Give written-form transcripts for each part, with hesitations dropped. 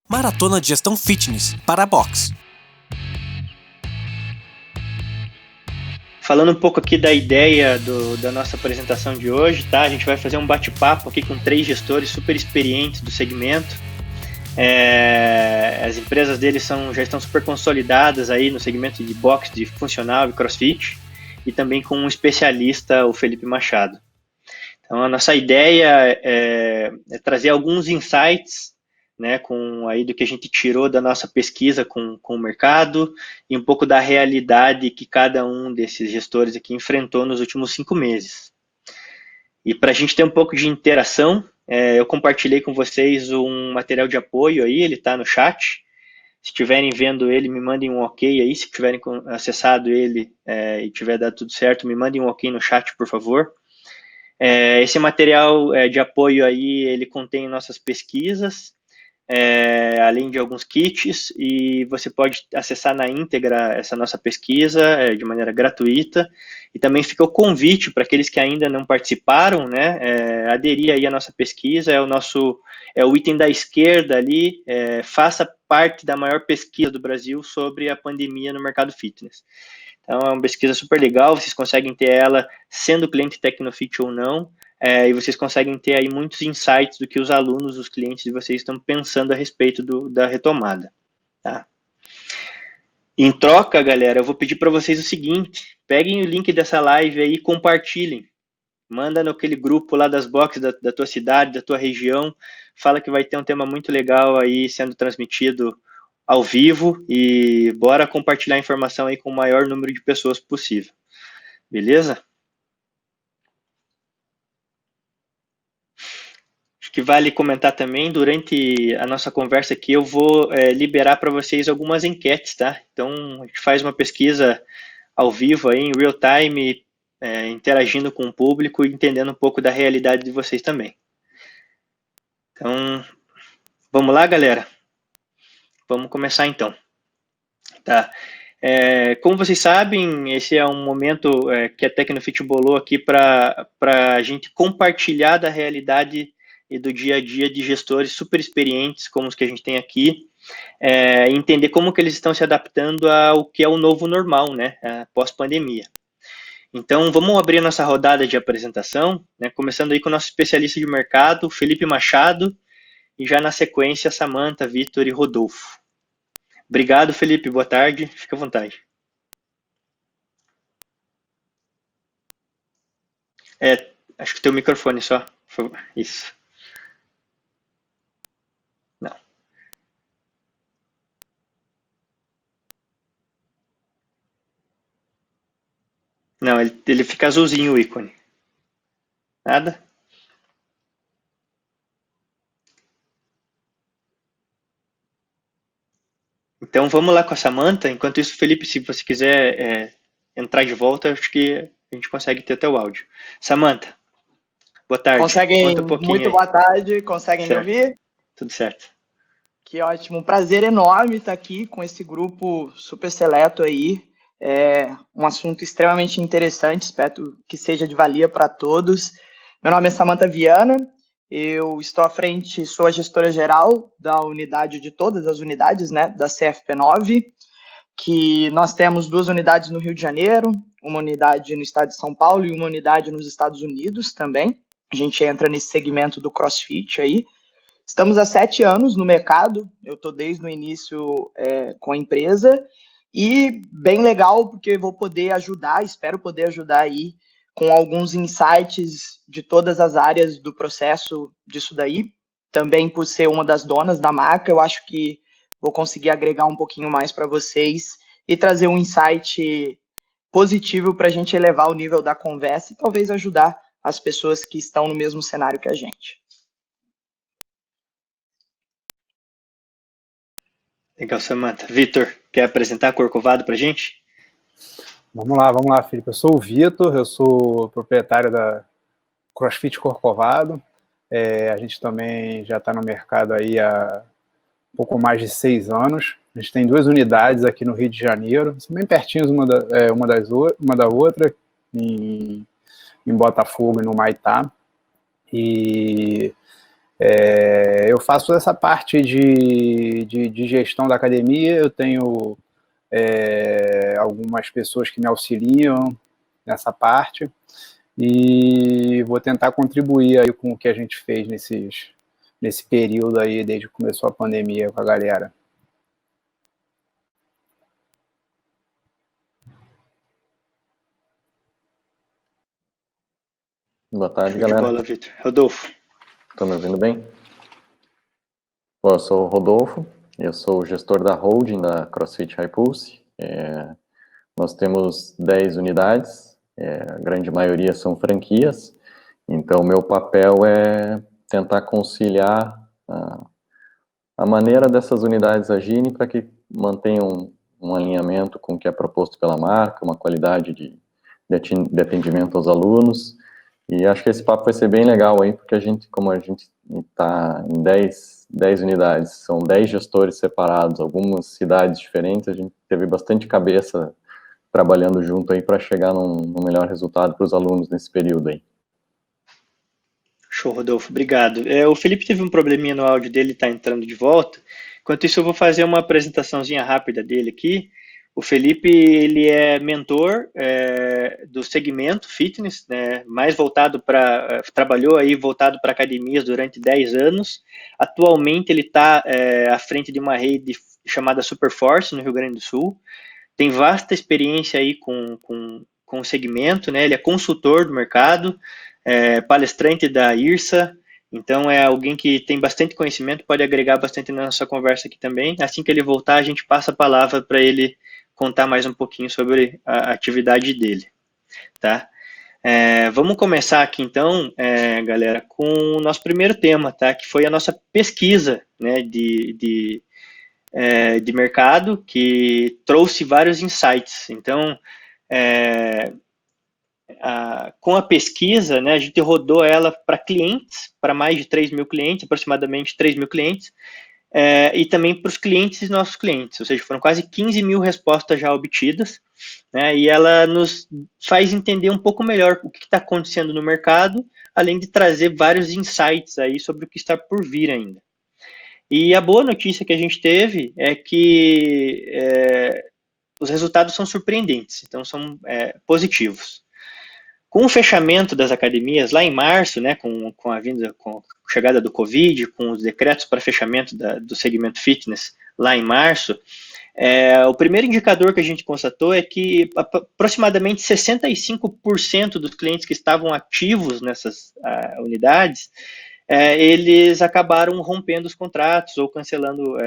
Maratona de Gestão Fitness para a Box. Falando um pouco aqui da ideia da nossa apresentação de hoje, tá? A gente vai fazer um bate-papo aqui com 3 gestores super experientes do segmento. As empresas deles já estão super consolidadas aí no segmento de boxe, de funcional e crossfit, e também com um especialista, o Felipe Machado. Então, a nossa ideia é trazer alguns insights, né, aí do que a gente tirou da nossa pesquisa com o mercado e um pouco da realidade que cada um desses gestores aqui enfrentou nos últimos 5 meses. E para a gente ter um pouco de interação, eu compartilhei com vocês um material de apoio aí, ele está no chat. Se estiverem vendo ele, me mandem um ok aí. Se tiverem acessado ele e tiver dado tudo certo, me mandem um ok no chat, por favor. Esse material de apoio aí, ele contém nossas pesquisas, além de alguns kits, e você pode acessar na íntegra essa nossa pesquisa de maneira gratuita, e também fica o convite para aqueles que ainda não participaram, né, aderir aí à nossa pesquisa, é o item da esquerda ali, faça parte da maior pesquisa do Brasil sobre a pandemia no mercado fitness. Então, é uma pesquisa super legal, vocês conseguem ter ela sendo cliente Tecnofit ou não, e vocês conseguem ter aí muitos insights do que os alunos, os clientes de vocês estão pensando a respeito da retomada. Tá? Em troca, galera, eu vou pedir para vocês o seguinte, peguem o link dessa live aí e compartilhem. Manda naquele grupo lá das boxes da tua cidade, da tua região, fala que vai ter um tema muito legal aí sendo transmitido ao vivo e bora compartilhar a informação aí com o maior número de pessoas possível. Beleza? Acho que vale comentar também, durante a nossa conversa aqui, eu vou liberar para vocês algumas enquetes, tá? Então, a gente faz uma pesquisa ao vivo aí, em real time, interagindo com o público e entendendo um pouco da realidade de vocês também. Então, vamos lá, galera? Vamos começar então. Tá. Como vocês sabem, esse é um momento que a Tecnofit bolou aqui para a gente compartilhar da realidade e do dia a dia de gestores super experientes, como os que a gente tem aqui, entender como que eles estão se adaptando ao que é o novo normal, né, pós-pandemia. Então, vamos abrir a nossa rodada de apresentação, né, começando aí com o nosso especialista de mercado, Felipe Machado, e já na sequência, Samantha, Vitor e Rodolfo. Obrigado, Felipe. Boa tarde. Fica à vontade. Acho que tem o microfone só. Por favor. Isso. Não. Não, ele fica azulzinho o ícone. Nada? Então vamos lá com a Samantha. Enquanto isso, Felipe, se você quiser entrar de volta, acho que a gente consegue ter até o áudio. Samantha, boa tarde. Conseguem? Conta um pouquinho Muito aí. Boa tarde. Conseguem Certo. me ouvir? Tudo certo. Que ótimo. Um prazer enorme estar aqui com esse grupo super seleto aí. É um assunto extremamente interessante, espero que seja de valia para todos. Meu nome é Samantha Viana, eu estou à frente, sou a gestora geral da unidade, de todas as unidades, né, da CFP9, que nós temos 2 unidades no Rio de Janeiro, uma unidade no estado de São Paulo e uma unidade nos Estados Unidos também. A gente entra nesse segmento do CrossFit aí. Estamos há 7 anos no mercado, eu estou desde o início com a empresa, e bem legal porque vou poder ajudar, espero poder ajudar aí com alguns insights de todas as áreas do processo disso daí. Também por ser uma das donas da marca, eu acho que vou conseguir agregar um pouquinho mais para vocês e trazer um insight positivo para a gente elevar o nível da conversa e talvez ajudar as pessoas que estão no mesmo cenário que a gente. Legal, Samantha. Vitor, quer apresentar a Corcovado para a gente? Vamos lá, Felipe. Eu sou o Vitor, eu sou proprietário da CrossFit Corcovado. A gente também já está no mercado aí há pouco mais de 6 anos. A gente tem 2 unidades aqui no Rio de Janeiro, são bem pertinhos uma da outra, em Botafogo e no Maitá. E Eu faço essa parte de gestão da academia, eu tenho algumas pessoas que me auxiliam nessa parte, e vou tentar contribuir aí com o que a gente fez nesse período aí, desde que começou a pandemia com a galera. Boa tarde, Show galera. de bola, Vitor. Rodolfo. Estão me ouvindo bem? Bom, eu sou o Rodolfo, eu sou o gestor da holding da CrossFit High Pulse. Nós temos 10 unidades, a grande maioria são franquias, então meu papel é tentar conciliar a maneira dessas unidades agirem para que mantenham um alinhamento com o que é proposto pela marca, uma qualidade de atendimento aos alunos. E acho que esse papo vai ser bem legal aí, porque como a gente está em 10 unidades, são 10 gestores separados, algumas cidades diferentes, a gente teve bastante cabeça trabalhando junto aí para chegar num melhor resultado para os alunos nesse período aí. Show, Rodolfo, obrigado. O Felipe teve um probleminha no áudio dele, está entrando de volta. Enquanto isso, eu vou fazer uma apresentaçãozinha rápida dele aqui. O Felipe, ele é mentor do segmento fitness, né, mais voltado para, trabalhou aí voltado para academias durante 10 anos. Atualmente ele está à frente de uma rede chamada Superforce, no Rio Grande do Sul. Tem vasta experiência aí com o segmento, né, ele é consultor do mercado, palestrante da IRSA, então é alguém que tem bastante conhecimento, pode agregar bastante na nossa conversa aqui também. Assim que ele voltar, a gente passa a palavra para ele contar mais um pouquinho sobre a atividade dele, tá? Vamos começar aqui então, galera, com o nosso primeiro tema, tá? Que foi a nossa pesquisa, né, de mercado, que trouxe vários insights. Então, com a pesquisa, né, a gente rodou ela para clientes, para mais de 3 mil clientes, aproximadamente 3 mil clientes, e também para os clientes e nossos clientes, ou seja, foram quase 15 mil respostas já obtidas, né, e ela nos faz entender um pouco melhor o que está acontecendo no mercado, além de trazer vários insights aí sobre o que está por vir ainda. E a boa notícia que a gente teve é que os resultados são surpreendentes, então são positivos. Com o fechamento das academias lá em março, né, com a chegada do Covid, com os decretos para fechamento do segmento fitness lá em março, o primeiro indicador que a gente constatou é que aproximadamente 65% dos clientes que estavam ativos nessas unidades, eles acabaram rompendo os contratos ou cancelando,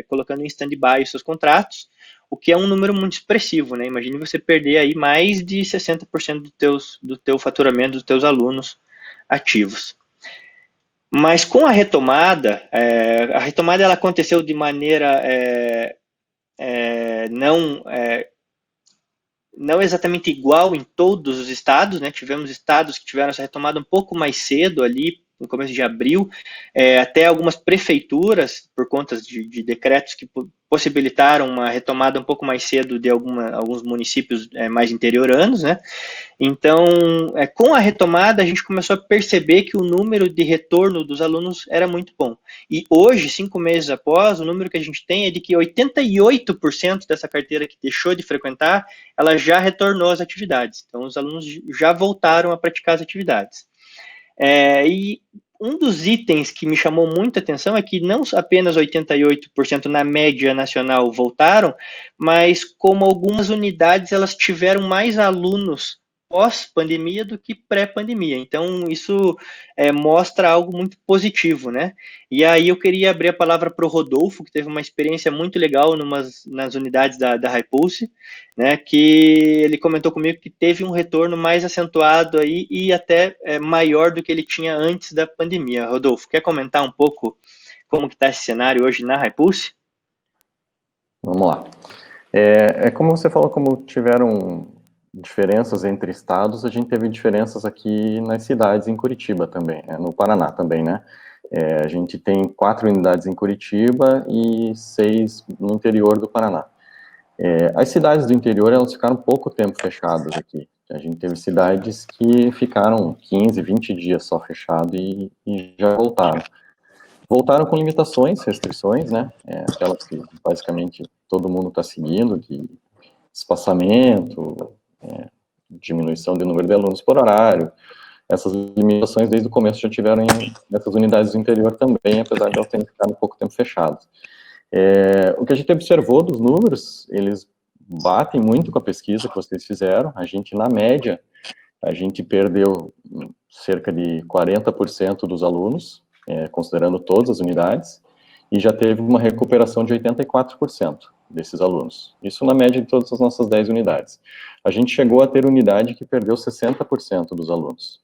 colocando em stand-by os seus contratos, o que é um número muito expressivo, né? Imagine você perder aí mais de 60% do teu faturamento dos teus alunos ativos. Mas com a retomada ela aconteceu de maneira não exatamente igual em todos os estados, né? Tivemos estados que tiveram essa retomada um pouco mais cedo ali, no começo de abril, até algumas prefeituras, por conta de decretos que possibilitaram uma retomada um pouco mais cedo de alguns municípios mais interioranos, né? Então, com a retomada, a gente começou a perceber que o número de retorno dos alunos era muito bom. E hoje, 5 meses após, o número que a gente tem é de que 88% dessa carteira que deixou de frequentar, ela já retornou às atividades. Então, os alunos já voltaram a praticar as atividades. E um dos itens que me chamou muita atenção é que não apenas 88% na média nacional voltaram, mas como algumas unidades elas tiveram mais alunos pós-pandemia do que pré-pandemia. Então, isso mostra algo muito positivo, né? E aí eu queria abrir a palavra para o Rodolfo, que teve uma experiência muito legal nas unidades da High Pulse, né? Que ele comentou comigo que teve um retorno mais acentuado aí e até maior do que ele tinha antes da pandemia. Rodolfo, quer comentar um pouco como que está esse cenário hoje na High Pulse? Vamos lá. Como você falou, como tiveram diferenças entre estados, a gente teve diferenças aqui nas cidades em Curitiba também, no Paraná também, né? A gente tem 4 unidades em Curitiba e 6 no interior do Paraná. As cidades do interior, elas ficaram pouco tempo fechadas aqui. A gente teve cidades que ficaram 15, 20 dias só fechado e já voltaram. voltaram com limitações, restrições, né? Aquelas que basicamente todo mundo está seguindo, de espaçamento, diminuição do número de alunos por horário. Essas limitações desde o começo já tiveram nessas unidades do interior também, apesar de elas terem ficado um pouco tempo fechadas. O que a gente observou dos números, eles batem muito com a pesquisa que vocês fizeram. A gente, na média, a gente perdeu cerca de 40% dos alunos, considerando todas as unidades, e já teve uma recuperação de 84% desses alunos. Isso na média de todas as nossas 10 unidades. A gente chegou a ter unidade que perdeu 60% dos alunos.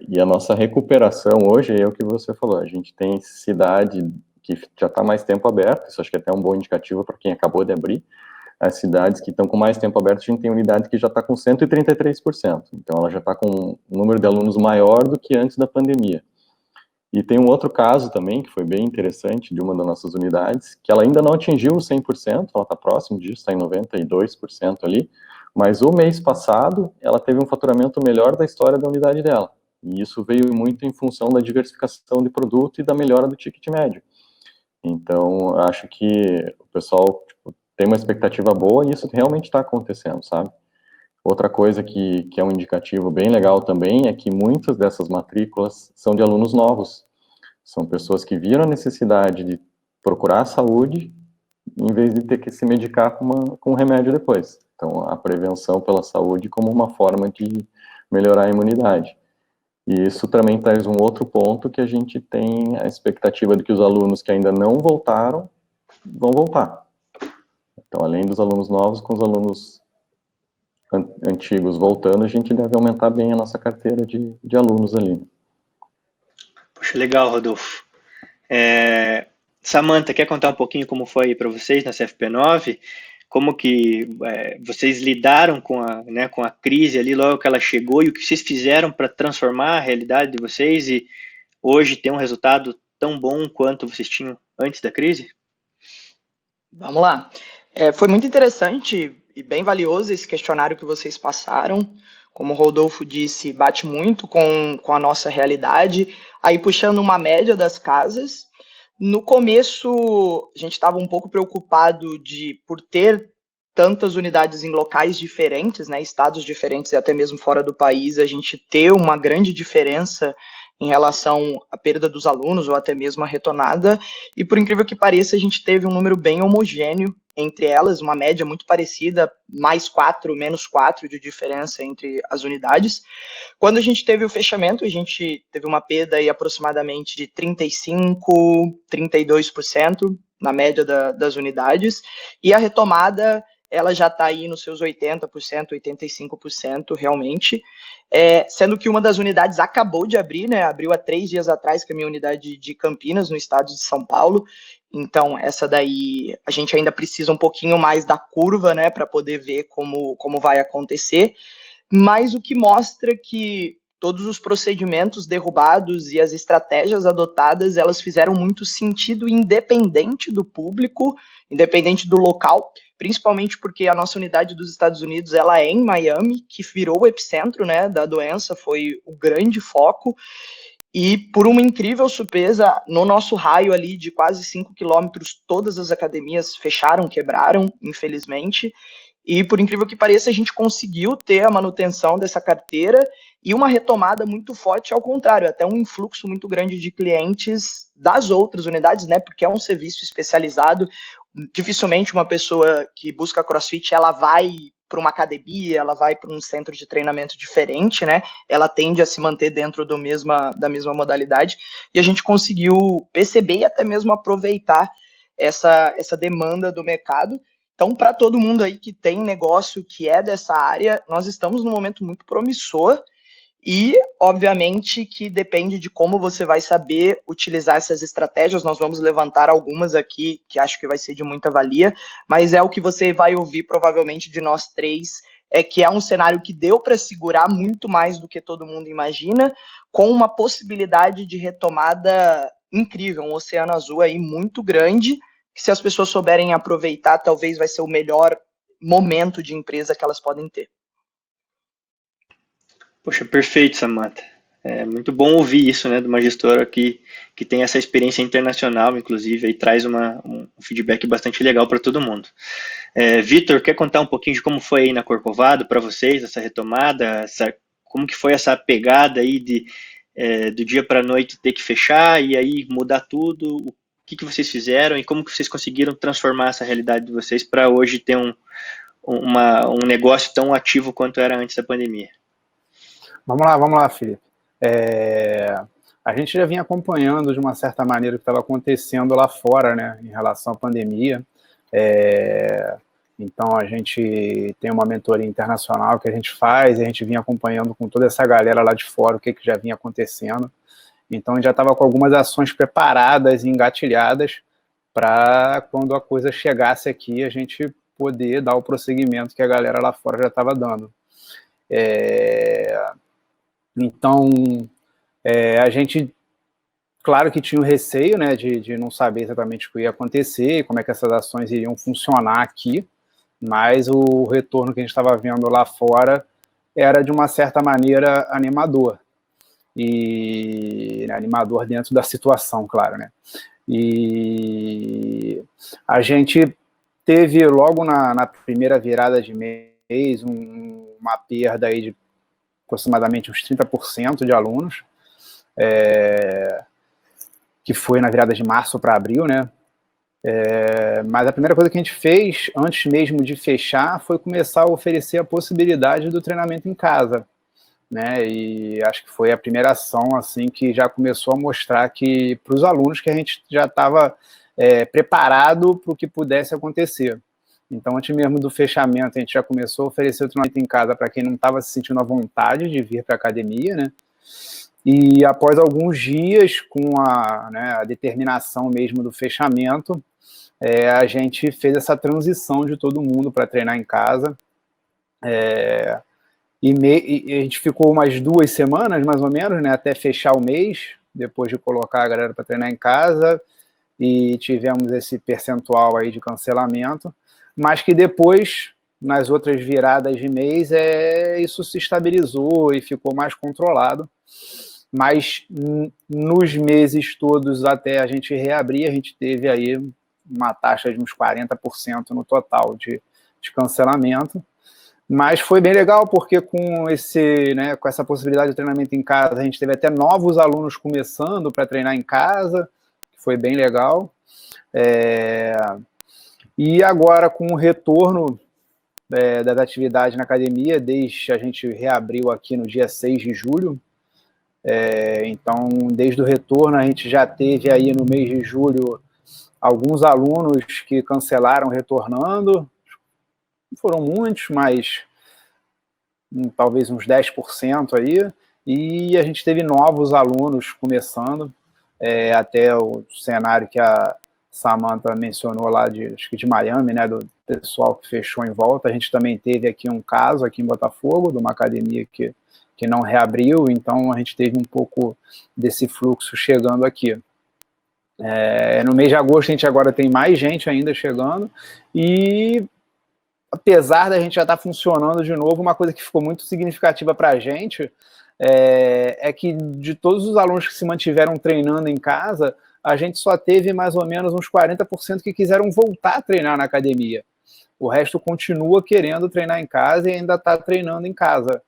E a nossa recuperação hoje é o que você falou, a gente tem cidade que já está mais tempo aberta, isso acho que é até um bom indicativo para quem acabou de abrir. As cidades que estão com mais tempo aberto, a gente tem unidade que já está com 133%, então ela já está com um número de alunos maior do que antes da pandemia. E tem um outro caso também, que foi bem interessante, de uma das nossas unidades, que ela ainda não atingiu os 100%, ela está próximo disso, está em 92% ali, mas o mês passado, ela teve um faturamento melhor da história da unidade dela. E isso veio muito em função da diversificação de produto e da melhora do ticket médio. Então, acho que o pessoal tem uma expectativa boa e isso realmente está acontecendo, sabe? Outra coisa que é um indicativo bem legal também é que muitas dessas matrículas são de alunos novos. São pessoas que viram a necessidade de procurar a saúde em vez de ter que se medicar com um remédio depois. Então, a prevenção pela saúde como uma forma de melhorar a imunidade. E isso também traz um outro ponto que a gente tem a expectativa de que os alunos que ainda não voltaram, vão voltar. Então, além dos alunos novos, com os alunos antigos voltando, a gente deve aumentar bem a nossa carteira de alunos ali. Poxa, legal, Rodolfo. Samantha, quer contar um pouquinho como foi para vocês na CFP9? Como que vocês lidaram com a crise ali logo que ela chegou e o que vocês fizeram para transformar a realidade de vocês e hoje ter um resultado tão bom quanto vocês tinham antes da crise? Vamos lá. Foi muito interessante e bem valioso esse questionário que vocês passaram. Como o Rodolfo disse, bate muito com a nossa realidade. Aí, puxando uma média das casas, no começo, a gente estava um pouco preocupado por ter tantas unidades em locais diferentes, né, estados diferentes e até mesmo fora do país, a gente ter uma grande diferença em relação à perda dos alunos ou até mesmo a retomada. E por incrível que pareça, a gente teve um número bem homogêneo entre elas, uma média muito parecida, mais 4, menos 4 de diferença entre as unidades. Quando a gente teve o fechamento, a gente teve uma perda aí aproximadamente de 35%, 32% na média das unidades, e a retomada ela já está aí nos seus 80%, 85% realmente, sendo que uma das unidades acabou de abrir, né, abriu há 3 dias atrás, que é a minha unidade de Campinas, no estado de São Paulo. Então, essa daí, a gente ainda precisa um pouquinho mais da curva, né, para poder ver como vai acontecer, mas o que mostra que todos os procedimentos derrubados e as estratégias adotadas, elas fizeram muito sentido independente do público, independente do local, principalmente porque a nossa unidade dos Estados Unidos, ela é em Miami, que virou o epicentro, né, da doença, foi o grande foco. E por uma incrível surpresa, no nosso raio ali de quase 5 quilômetros, todas as academias fecharam, quebraram, infelizmente. E por incrível que pareça, a gente conseguiu ter a manutenção dessa carteira e uma retomada muito forte, ao contrário, até um influxo muito grande de clientes das outras unidades, né? Porque é um serviço especializado. Dificilmente uma pessoa que busca CrossFit, ela vai para uma academia, ela vai para um centro de treinamento diferente, né? Ela tende a se manter dentro da mesma modalidade, e a gente conseguiu perceber e até mesmo aproveitar essa demanda do mercado. Então, para todo mundo aí que tem negócio que é dessa área, nós estamos num momento muito promissor e, obviamente, que depende de como você vai saber utilizar essas estratégias. Nós vamos levantar algumas aqui que acho que vai ser de muita valia, mas é o que você vai ouvir provavelmente de nós três, que é um cenário que deu para segurar muito mais do que todo mundo imagina, com uma possibilidade de retomada incrível, um oceano azul aí muito grande, que se as pessoas souberem aproveitar, talvez vai ser o melhor momento de empresa que elas podem ter. Poxa, perfeito, Samantha. É muito bom ouvir isso, né, de uma gestora que tem essa experiência internacional, inclusive, e traz um feedback bastante legal para todo mundo. Vitor, quer contar um pouquinho de como foi aí na Corcovado para vocês, essa retomada, como que foi essa pegada aí do dia para a noite ter que fechar e aí mudar tudo? O que vocês fizeram e como que vocês conseguiram transformar essa realidade de vocês para hoje ter um negócio tão ativo quanto era antes da pandemia? Vamos lá, Felipe. A gente já vinha acompanhando de uma certa maneira o que estava acontecendo lá fora, né, em relação à pandemia. Então a gente tem uma mentoria internacional que a gente faz, e a gente vinha acompanhando com toda essa galera lá de fora o que já vinha acontecendo. Então a gente já estava com algumas ações preparadas e engatilhadas para quando a coisa chegasse aqui a gente poder dar o prosseguimento que a galera lá fora já estava dando. Então a gente, claro que tinha o receio, né, de não saber exatamente o que ia acontecer, como é que essas ações iriam funcionar aqui, mas o retorno que a gente estava vendo lá fora era, de uma certa maneira, animador. E animador dentro da situação, claro, né? E a gente teve, logo na primeira virada de mês, uma perda aí de aproximadamente uns 30% de alunos, que foi na virada de março para abril, né? Mas a primeira coisa que a gente fez, antes mesmo de fechar, foi começar a oferecer a possibilidade do treinamento em casa, né? E acho que foi a primeira ação assim que já começou a mostrar que para os alunos que a gente já estava preparado para o que pudesse acontecer. Então, antes mesmo do fechamento, a gente já começou a oferecer o treinamento em casa para quem não estava se sentindo à vontade de vir para a academia, né? E após alguns dias, com a determinação mesmo do fechamento, a gente fez essa transição de todo mundo para treinar em casa. E a gente ficou umas 2 semanas, mais ou menos, né, até fechar o mês, depois de colocar a galera para treinar em casa, e tivemos esse percentual aí de cancelamento, mas que depois, nas outras viradas de mês, isso se estabilizou e ficou mais controlado. Mas nos meses todos até a gente reabrir, a gente teve aí uma taxa de uns 40% no total de cancelamento. Mas foi bem legal, porque com essa possibilidade de treinamento em casa, a gente teve até novos alunos começando para treinar em casa, que foi bem legal. E agora, com o retorno das atividades na academia, desde a gente reabriu aqui no dia 6 de julho, então, desde o retorno, a gente já teve aí no mês de julho alguns alunos que cancelaram retornando. Não foram muitos, mas talvez uns 10% aí. E a gente teve novos alunos começando, até o cenário que a Samantha mencionou lá, acho que de Miami, né, do pessoal que fechou em volta. A gente também teve aqui um caso aqui em Botafogo, de uma academia que não reabriu, então a gente teve um pouco desse fluxo chegando aqui. No mês de agosto a gente agora tem mais gente ainda chegando, e apesar da gente já estar funcionando de novo, uma coisa que ficou muito significativa para a gente é que de todos os alunos que se mantiveram treinando em casa, a gente só teve mais ou menos uns 40% que quiseram voltar a treinar na academia. O resto continua querendo treinar em casa e ainda está treinando em casa,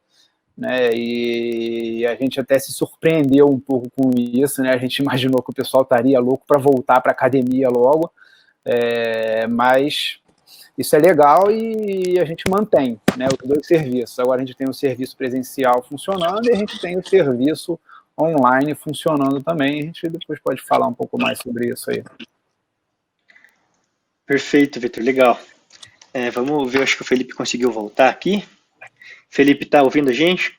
né? E a gente até se surpreendeu um pouco com isso, né? A gente imaginou que o pessoal estaria louco para voltar para a academia logo, mas isso é legal e a gente mantém, né, os 2 serviços. Agora a gente tem o serviço presencial funcionando e a gente tem o serviço online funcionando também. A gente depois pode falar um pouco mais sobre isso aí. Perfeito, Vitor, legal. Vamos ver, acho que o Felipe conseguiu voltar aqui. Felipe, tá ouvindo a gente?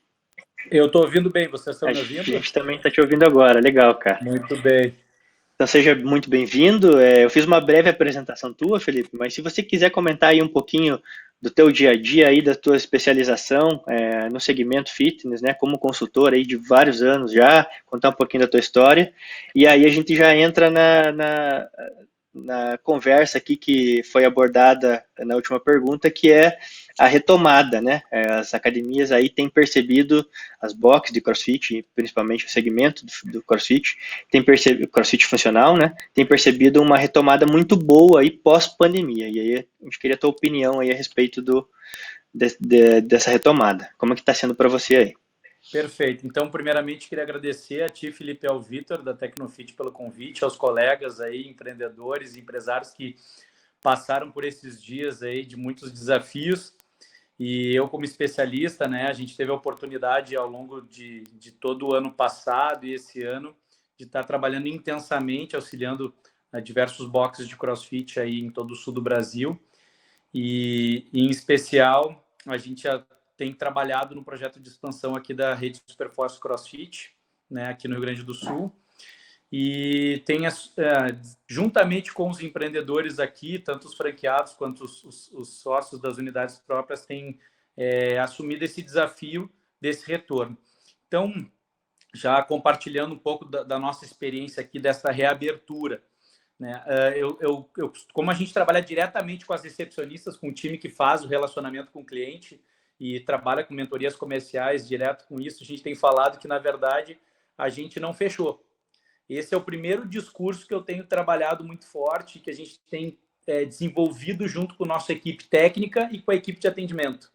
Eu estou ouvindo bem, vocês estão me ouvindo? A gente também está te ouvindo agora, legal, cara. Muito bem. Então seja muito bem-vindo. Eu fiz uma breve apresentação tua, Felipe, mas se você quiser comentar aí um pouquinho do teu dia a dia aí, da tua especialização no segmento fitness, né, como consultor aí de vários anos já, contar um pouquinho da tua história, e aí a gente já entra na conversa aqui que foi abordada na última pergunta, que é a retomada, né? As academias aí têm percebido, as boxes de CrossFit, principalmente o segmento do CrossFit, tem percebido, CrossFit funcional, né? Tem percebido uma retomada muito boa aí pós-pandemia. E aí a gente queria a tua opinião aí a respeito dessa retomada. Como é que está sendo para você aí? Perfeito. Então, primeiramente, queria agradecer a ti, Felipe, e ao Vitor, da Tecnofit, pelo convite, aos colegas aí, empreendedores, empresários que passaram por esses dias aí de muitos desafios. E eu, como especialista, né, a gente teve a oportunidade ao longo de todo o ano passado e esse ano de estar trabalhando intensamente, auxiliando diversos boxes de CrossFit aí em todo o sul do Brasil. E em especial, a gente já tem trabalhado no projeto de expansão aqui da rede Superforce CrossFit, né, aqui no Rio Grande do Sul. E tem, juntamente com os empreendedores aqui, tanto os franqueados quanto os sócios das unidades próprias, têm assumido esse desafio desse retorno. Então, já compartilhando um pouco da nossa experiência aqui, dessa reabertura, né? Como a gente trabalha diretamente com as recepcionistas, com o time que faz o relacionamento com o cliente e trabalha com mentorias comerciais direto com isso, a gente tem falado que, na verdade, a gente não fechou. Esse é o primeiro discurso que eu tenho trabalhado muito forte, que a gente tem desenvolvido junto com a nossa equipe técnica e com a equipe de atendimento.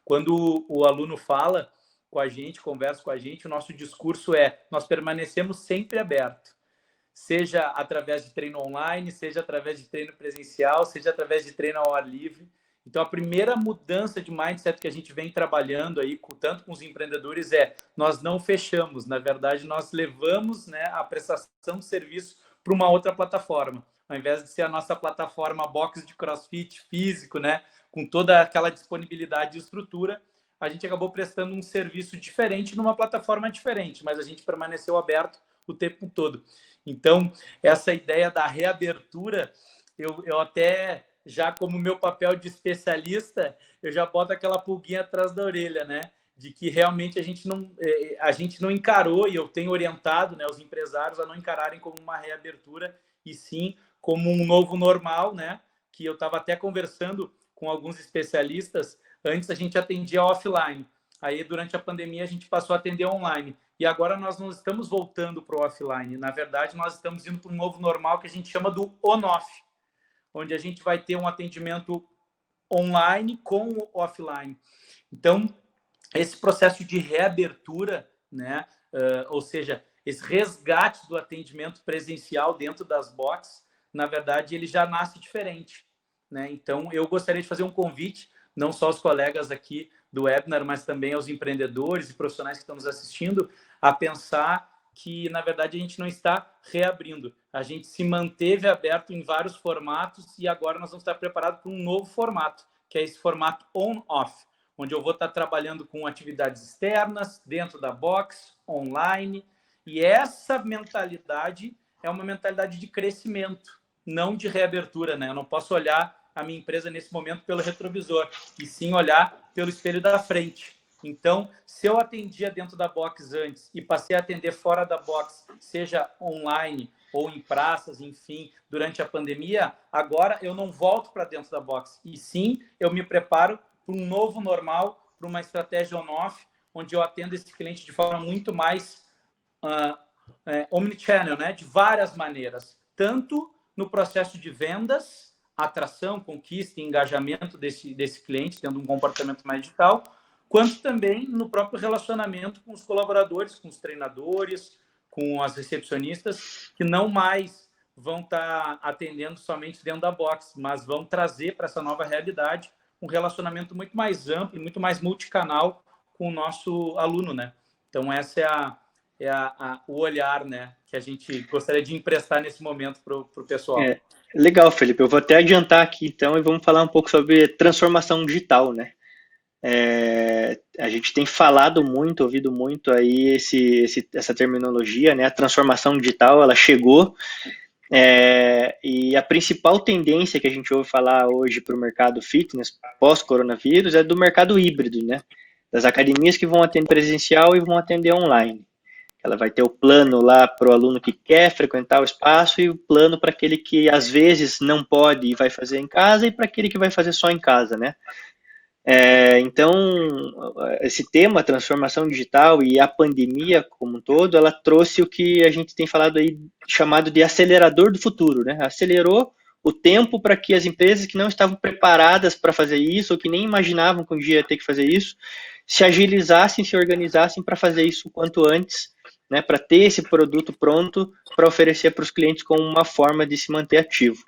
Quando o aluno fala com a gente, conversa com a gente, o nosso discurso nós permanecemos sempre abertos, seja através de treino online, seja através de treino presencial, seja através de treino ao ar livre. Então, a primeira mudança de mindset que a gente vem trabalhando aí, tanto com os empreendedores, nós não fechamos. Na verdade, nós levamos, né, a prestação de serviço para uma outra plataforma. Ao invés de ser a nossa plataforma box de CrossFit físico, né, com toda aquela disponibilidade de estrutura, a gente acabou prestando um serviço diferente numa plataforma diferente, mas a gente permaneceu aberto o tempo todo. Então, essa ideia da reabertura, eu até... já como meu papel de especialista, eu já boto aquela pulguinha atrás da orelha, né? De que realmente a gente não encarou, e eu tenho orientado, né, os empresários a não encararem como uma reabertura, e sim como um novo normal, né? Que eu estava até conversando com alguns especialistas, antes a gente atendia offline, aí durante a pandemia a gente passou a atender online, e agora nós não estamos voltando para o offline, na verdade nós estamos indo para um novo normal que a gente chama do on-off, onde a gente vai ter um atendimento online com o offline. Então, esse processo de reabertura, né, ou seja, esse resgate do atendimento presencial dentro das boxes, na verdade, ele já nasce diferente, né? Então, eu gostaria de fazer um convite, não só aos colegas aqui do webinar, mas também aos empreendedores e profissionais que estão nos assistindo, a pensar que, na verdade, a gente não está reabrindo. A gente se manteve aberto em vários formatos e agora nós vamos estar preparados para um novo formato, que é esse formato on-off, onde eu vou estar trabalhando com atividades externas, dentro da box, online. E essa mentalidade é uma mentalidade de crescimento, não de reabertura, né? Eu não posso olhar a minha empresa nesse momento pelo retrovisor, e sim olhar pelo espelho da frente. Então, se eu atendia dentro da box antes e passei a atender fora da box, seja online ou em praças, enfim, durante a pandemia, agora eu não volto para dentro da box. E sim, eu me preparo para um novo normal, para uma estratégia on-off, onde eu atendo esse cliente de forma muito mais omnichannel, né? De várias maneiras. Tanto no processo de vendas, atração, conquista e engajamento desse cliente, tendo um comportamento mais digital, quanto também no próprio relacionamento com os colaboradores, com os treinadores, com as recepcionistas, que não mais vão estar atendendo somente dentro da box, mas vão trazer para essa nova realidade um relacionamento muito mais amplo, muito mais multicanal com o nosso aluno, né? Então, essa o olhar, né, que a gente gostaria de emprestar nesse momento para o pessoal. Legal, Felipe. Eu vou até adiantar aqui, então, e vamos falar um pouco sobre transformação digital, né? A gente tem falado muito, ouvido muito aí essa terminologia, né? A transformação digital, ela chegou, e a principal tendência que a gente ouve falar hoje para o mercado fitness pós-coronavírus é do mercado híbrido, né? Das academias que vão atender presencial e vão atender online. Ela vai ter o plano lá para o aluno que quer frequentar o espaço e o plano para aquele que às vezes não pode e vai fazer em casa e para aquele que vai fazer só em casa, né? Então, esse tema, transformação digital e a pandemia como um todo, ela trouxe o que a gente tem falado aí, chamado de acelerador do futuro, né? Acelerou o tempo para que as empresas que não estavam preparadas para fazer isso, ou que nem imaginavam que um dia ia ter que fazer isso, se agilizassem, se organizassem para fazer isso o quanto antes, né? Para ter esse produto pronto para oferecer para os clientes como uma forma de se manter ativo.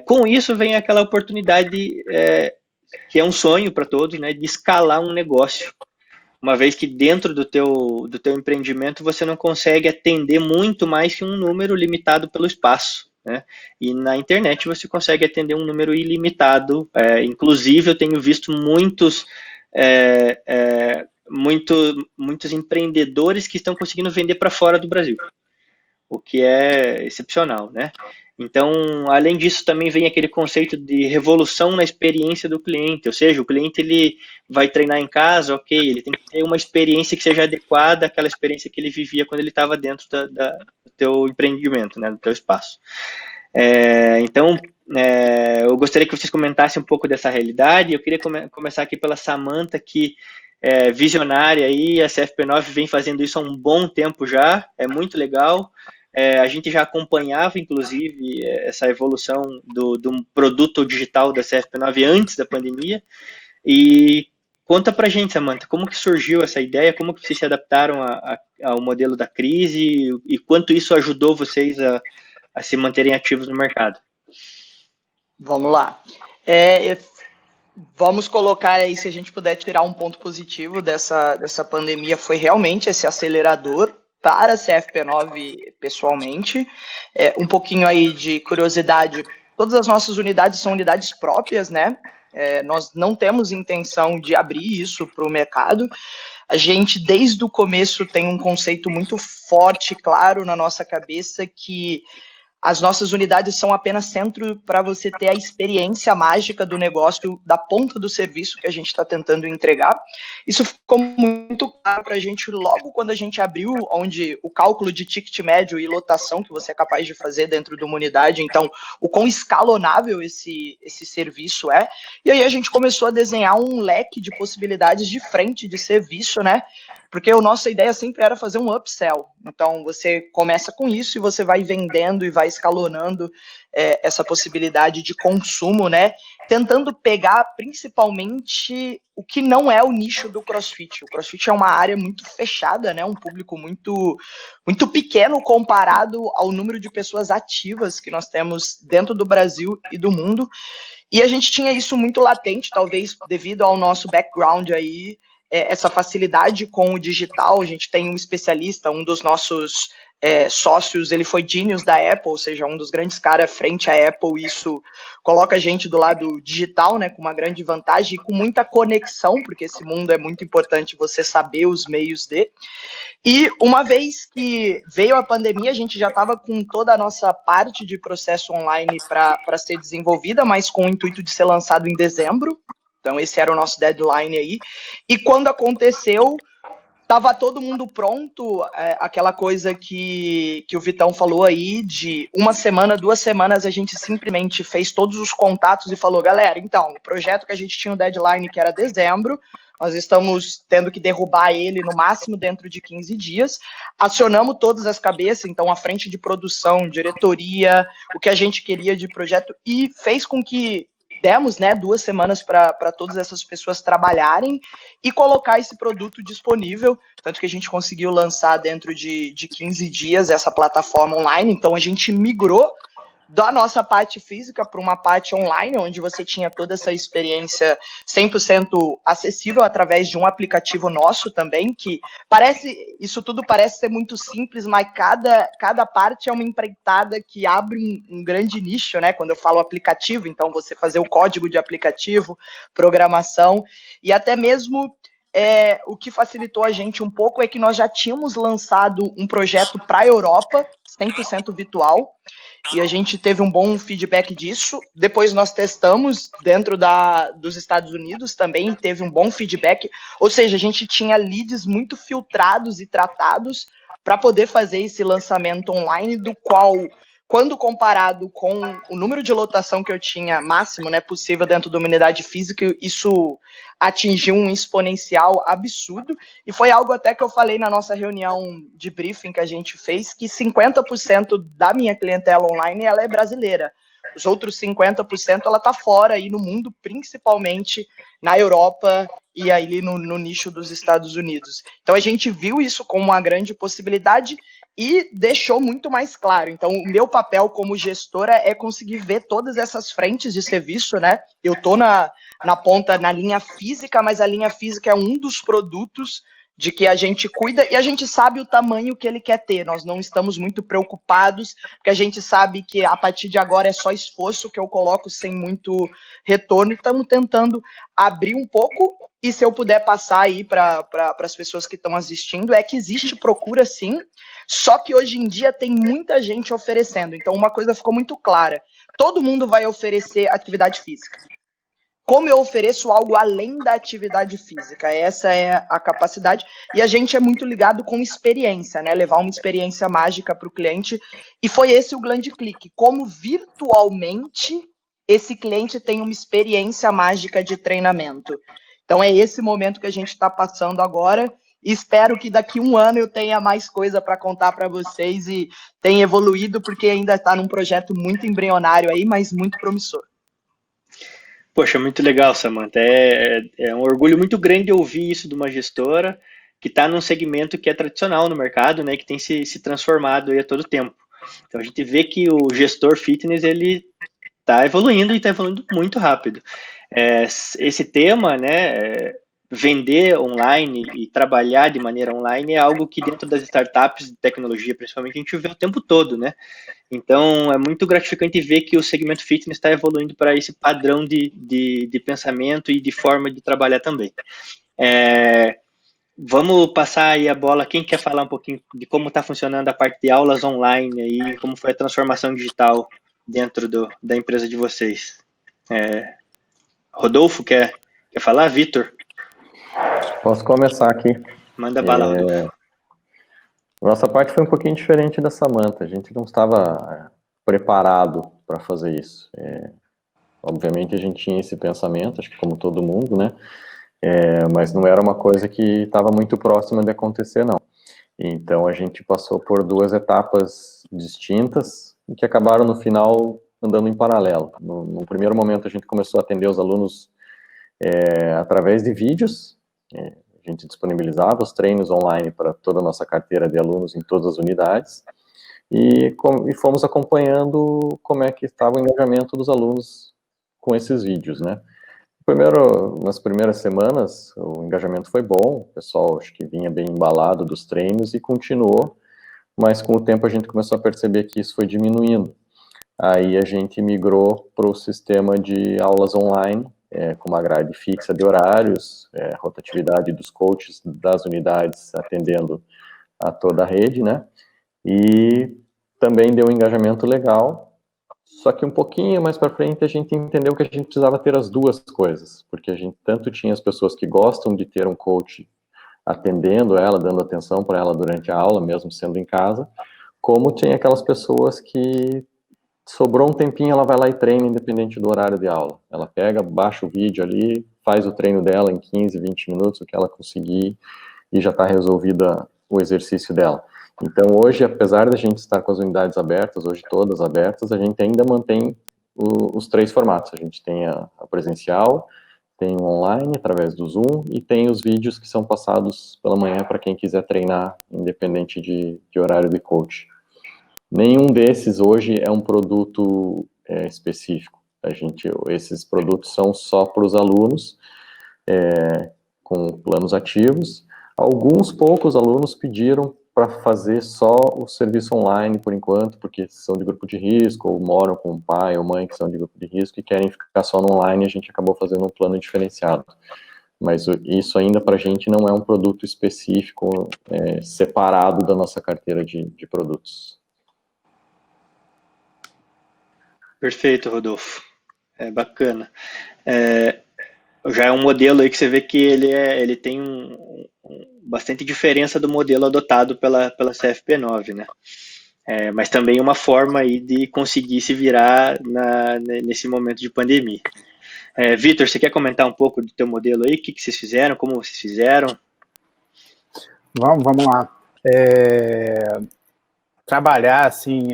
Com isso vem aquela oportunidade que é um sonho para todos, né, de escalar um negócio. Uma vez que dentro do teu empreendimento você não consegue atender muito mais que um número limitado pelo espaço, né? E na internet você consegue atender um número ilimitado. Inclusive eu tenho visto muitos empreendedores que estão conseguindo vender para fora do Brasil, o que é excepcional, né? Então, além disso, também vem aquele conceito de revolução na experiência do cliente, ou seja, o cliente ele vai treinar em casa, ok, ele tem que ter uma experiência que seja adequada àquela experiência que ele vivia quando ele estava dentro do teu empreendimento, né, do teu espaço. Então, eu gostaria que vocês comentassem um pouco dessa realidade. Eu queria começar aqui pela Samantha, que é visionária aí, a CFP9 vem fazendo isso há um bom tempo já, é muito legal. A gente já acompanhava, inclusive, essa evolução do produto digital da CFP9 antes da pandemia. E conta pra gente, Samantha, como que surgiu essa ideia, como que vocês se adaptaram ao modelo da crise e quanto isso ajudou vocês a se manterem ativos no mercado? Vamos lá. Vamos colocar aí, se a gente puder tirar um ponto positivo dessa pandemia, foi realmente esse acelerador para a CFP9 pessoalmente. Um pouquinho aí de curiosidade, todas as nossas unidades são unidades próprias, né? Nós não temos intenção de abrir isso para o mercado. A gente, desde o começo, tem um conceito muito forte, claro, na nossa cabeça, que as nossas unidades são apenas centro para você ter a experiência mágica do negócio, da ponta do serviço que a gente está tentando entregar. Isso ficou muito claro para a gente logo quando a gente abriu, onde o cálculo de ticket médio e lotação que você é capaz de fazer dentro de uma unidade, então o quão escalonável esse serviço é. E aí a gente começou a desenhar um leque de possibilidades de frente de serviço, né? Porque a nossa ideia sempre era fazer um upsell. Então, você começa com isso e você vai vendendo e vai escalonando essa possibilidade de consumo, né? Tentando pegar, principalmente, o que não é o nicho do CrossFit. O CrossFit é uma área muito fechada, né? Um público muito, muito pequeno comparado ao número de pessoas ativas que nós temos dentro do Brasil e do mundo. E a gente tinha isso muito latente, talvez devido ao nosso background aí, essa facilidade com o digital. A gente tem um especialista, um dos nossos sócios, ele foi genius da Apple, ou seja, um dos grandes caras frente à Apple. Isso coloca a gente do lado digital, né, com uma grande vantagem e com muita conexão, porque esse mundo é muito importante você saber os meios de. E uma vez que veio a pandemia, a gente já estava com toda a nossa parte de processo online para ser desenvolvida, mas com o intuito de ser lançado em dezembro. Então, esse era o nosso deadline aí. E quando aconteceu, estava todo mundo pronto, aquela coisa que o Vitão falou aí, de 1 semana, 2 semanas, a gente simplesmente fez todos os contatos e falou, galera, então, o projeto que a gente tinha o deadline, que era dezembro, nós estamos tendo que derrubar ele no máximo dentro de 15 dias. Acionamos todas as cabeças, então a frente de produção, diretoria, o que a gente queria de projeto, e fez com que demos, né, 2 semanas para todas essas pessoas trabalharem e colocar esse produto disponível, tanto que a gente conseguiu lançar dentro de 15 dias essa plataforma online. Então a gente migrou da nossa parte física para uma parte online, onde você tinha toda essa experiência 100% acessível através de um aplicativo nosso também, que isso tudo parece ser muito simples, mas cada parte é uma empreitada que abre um grande nicho, né? Quando eu falo aplicativo, então você fazer o código de aplicativo, programação, e até mesmo o que facilitou a gente um pouco é que nós já tínhamos lançado um projeto para a Europa, 100% virtual. e a gente teve um bom feedback disso. Depois nós testamos dentro dos Estados Unidos também, teve um bom feedback, ou seja, a gente tinha leads muito filtrados e tratados para poder fazer esse lançamento online, do qual, quando comparado com o número de lotação que eu tinha máximo, né, possível dentro de uma unidade física, isso atingiu um exponencial absurdo, e foi algo até que eu falei na nossa reunião de briefing que a gente fez, que 50% da minha clientela online, ela é brasileira. Os outros 50% ela está fora aí no mundo, principalmente na Europa e aí no nicho dos Estados Unidos. Então a gente viu isso como uma grande possibilidade e deixou muito mais claro. Então o meu papel como gestora é conseguir ver todas essas frentes de serviço, né? Eu estou na ponta, na linha física, mas a linha física é um dos produtos de que a gente cuida e a gente sabe o tamanho que ele quer ter. Nós não estamos muito preocupados, porque a gente sabe que a partir de agora é só esforço que eu coloco sem muito retorno, e estamos tentando abrir um pouco. E se eu puder passar aí para as pessoas que estão assistindo, é que existe procura sim, só que hoje em dia tem muita gente oferecendo. Então uma coisa ficou muito clara, todo mundo vai oferecer atividade física. Como eu ofereço algo além da atividade física? Essa é a capacidade. E a gente é muito ligado com experiência, né? Levar uma experiência mágica para o cliente. E foi esse o grande clique. Como virtualmente esse cliente tem uma experiência mágica de treinamento. Então é esse momento que a gente está passando agora. E espero que daqui a um ano eu tenha mais coisa para contar para vocês e tenha evoluído, porque ainda está num projeto muito embrionário aí, mas muito promissor. Poxa, muito legal, Samantha. É um orgulho muito grande ouvir isso de uma gestora que está num segmento que é tradicional no mercado, né, que tem se transformado aí a todo tempo. Então a gente vê que o gestor fitness ele está evoluindo e está evoluindo muito rápido. Esse tema, né, vender online e trabalhar de maneira online é algo que dentro das startups de tecnologia, principalmente, a gente vê o tempo todo, né? Então, é muito gratificante ver que o segmento fitness está evoluindo para esse padrão de pensamento e de forma de trabalhar também. Vamos passar aí a bola. Quem quer falar um pouquinho de como está funcionando a parte de aulas online aí, como foi a transformação digital dentro da empresa de vocês? Rodolfo, quer falar? Vitor? Posso começar aqui. Manda bala, Rodolfo. Nossa parte foi um pouquinho diferente da Samantha. A gente não estava preparado para fazer isso. Obviamente a gente tinha esse pensamento, acho que como todo mundo, né? Mas não era uma coisa que estava muito próxima de acontecer, não. Então a gente passou por duas etapas distintas e que acabaram no final andando em paralelo. No primeiro momento a gente começou a atender os alunos através de vídeos. A gente disponibilizava os treinos online para toda a nossa carteira de alunos em todas as unidades e fomos acompanhando como é que estava o engajamento dos alunos com esses vídeos, né? Nas primeiras semanas, o engajamento foi bom, o pessoal acho que vinha bem embalado dos treinos e continuou, mas com o tempo a gente começou a perceber que isso foi diminuindo. Aí a gente migrou para o sistema de aulas online, com uma grade fixa de horários, rotatividade dos coaches das unidades atendendo a toda a rede, né? E também deu um engajamento legal, só que um pouquinho mais para frente a gente entendeu que a gente precisava ter as duas coisas, porque a gente tanto tinha as pessoas que gostam de ter um coach atendendo ela, dando atenção para ela durante a aula, mesmo sendo em casa, como tinha aquelas pessoas que sobrou um tempinho, ela vai lá e treina independente do horário de aula. Ela pega, baixa o vídeo ali, faz o treino dela em 15, 20 minutos, o que ela conseguir, e já está resolvida o exercício dela. Então, hoje, apesar da gente estar com as unidades abertas, hoje todas abertas, a gente ainda mantém os três formatos. A gente tem a presencial, tem o online, através do Zoom, e tem os vídeos que são passados pela manhã para quem quiser treinar, independente de horário de coach. Nenhum desses hoje é um produto específico. Esses produtos são só para os alunos, com planos ativos. Alguns poucos alunos pediram para fazer só o serviço online por enquanto, porque são de grupo de risco, ou moram com o pai ou mãe que são de grupo de risco e querem ficar só no online, a gente acabou fazendo um plano diferenciado. Mas isso ainda para a gente não é um produto específico, separado da nossa carteira de produtos. Perfeito, Rodolfo. É bacana. Já é um modelo aí que você vê que ele tem bastante diferença do modelo adotado pela CFP9, né? Mas também uma forma aí de conseguir se virar nesse momento de pandemia. Vitor, você quer comentar um pouco do teu modelo aí? O que vocês fizeram? Como vocês fizeram? Vamos lá. Trabalhar assim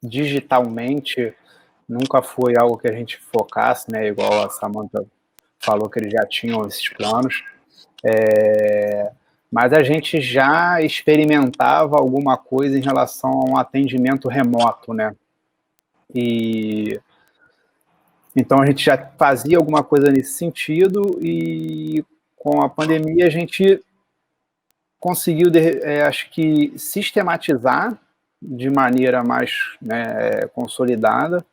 digitalmente nunca foi algo que a gente focasse, né? Igual a Samantha falou que eles já tinham esses planos. Mas a gente já experimentava alguma coisa em relação a um atendimento remoto, né? E então a gente já fazia alguma coisa nesse sentido e com a pandemia a gente conseguiu, acho que, sistematizar de maneira mais, né, consolidada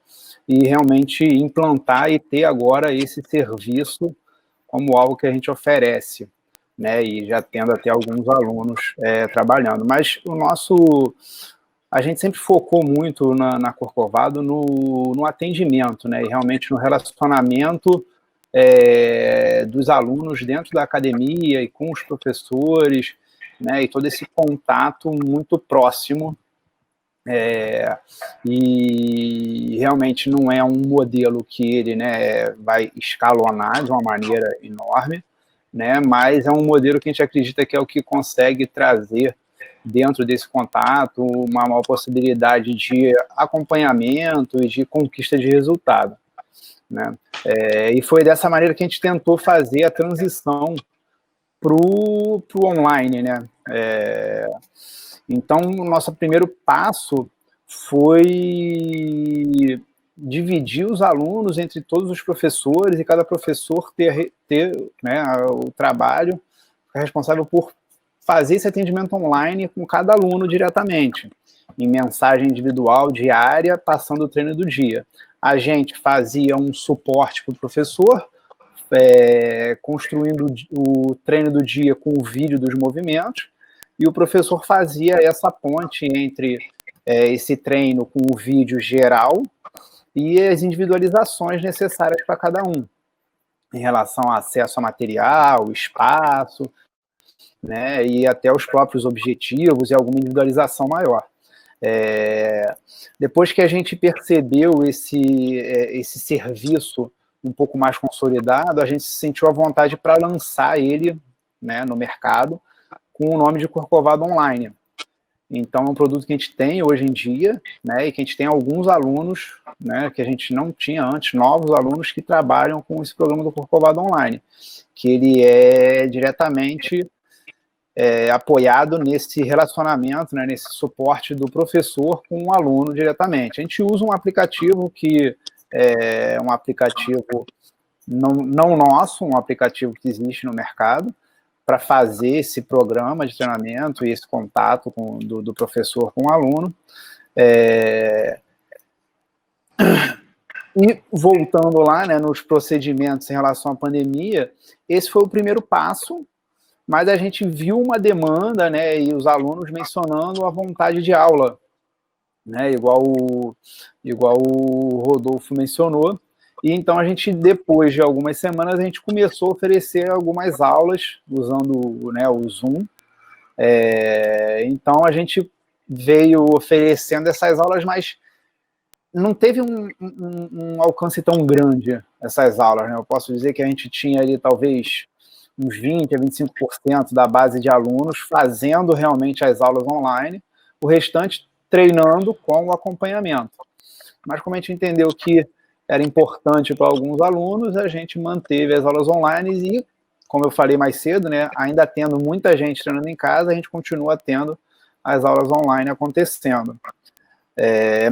e realmente implantar e ter agora esse serviço como algo que a gente oferece, né, e já tendo até alguns alunos trabalhando. Mas a gente sempre focou muito na Corcovado no atendimento, né, e realmente no relacionamento dos alunos dentro da academia e com os professores, né, e todo esse contato muito próximo, e realmente não é um modelo que ele, né, vai escalonar de uma maneira enorme, né, mas é um modelo que a gente acredita que é o que consegue trazer dentro desse contato uma maior possibilidade de acompanhamento e de conquista de resultado, né? E foi dessa maneira que a gente tentou fazer a transição para o online, né? Então, o nosso primeiro passo foi dividir os alunos entre todos os professores e cada professor ter né, o trabalho, ficar responsável por fazer esse atendimento online com cada aluno diretamente, em mensagem individual diária, passando o treino do dia. A gente fazia um suporte para o professor, construindo o treino do dia com o vídeo dos movimentos, e o professor fazia essa ponte entre esse treino com o vídeo geral e as individualizações necessárias para cada um, em relação a acesso a material, espaço, né, e até os próprios objetivos e alguma individualização maior. Depois que a gente percebeu esse serviço um pouco mais consolidado, a gente se sentiu à vontade para lançar ele, né, no mercado com o nome de Corcovado Online. Então, é um produto que a gente tem hoje em dia, né, e que a gente tem alguns alunos, né, que a gente não tinha antes, novos alunos que trabalham com esse programa do Corcovado Online, que ele é diretamente apoiado nesse relacionamento, né, nesse suporte do professor com o aluno diretamente. A gente usa um aplicativo que é um aplicativo não nosso, um aplicativo que existe no mercado, para fazer esse programa de treinamento e esse contato do professor com o aluno. E voltando lá, né, nos procedimentos em relação à pandemia, esse foi o primeiro passo, mas a gente viu uma demanda, né, e os alunos mencionando a vontade de aula, né, igual o Rodolfo mencionou. E então a gente, depois de algumas semanas, a gente começou a oferecer algumas aulas usando, né, o Zoom. Então a gente veio oferecendo essas aulas, mas não teve um alcance tão grande essas aulas, né? Eu posso dizer que a gente tinha ali talvez uns 20% a 25% da base de alunos fazendo realmente as aulas online, o restante treinando com o acompanhamento. Mas como a gente entendeu que era importante para alguns alunos, a gente manteve as aulas online e, como eu falei mais cedo, né, ainda tendo muita gente treinando em casa, a gente continua tendo as aulas online acontecendo.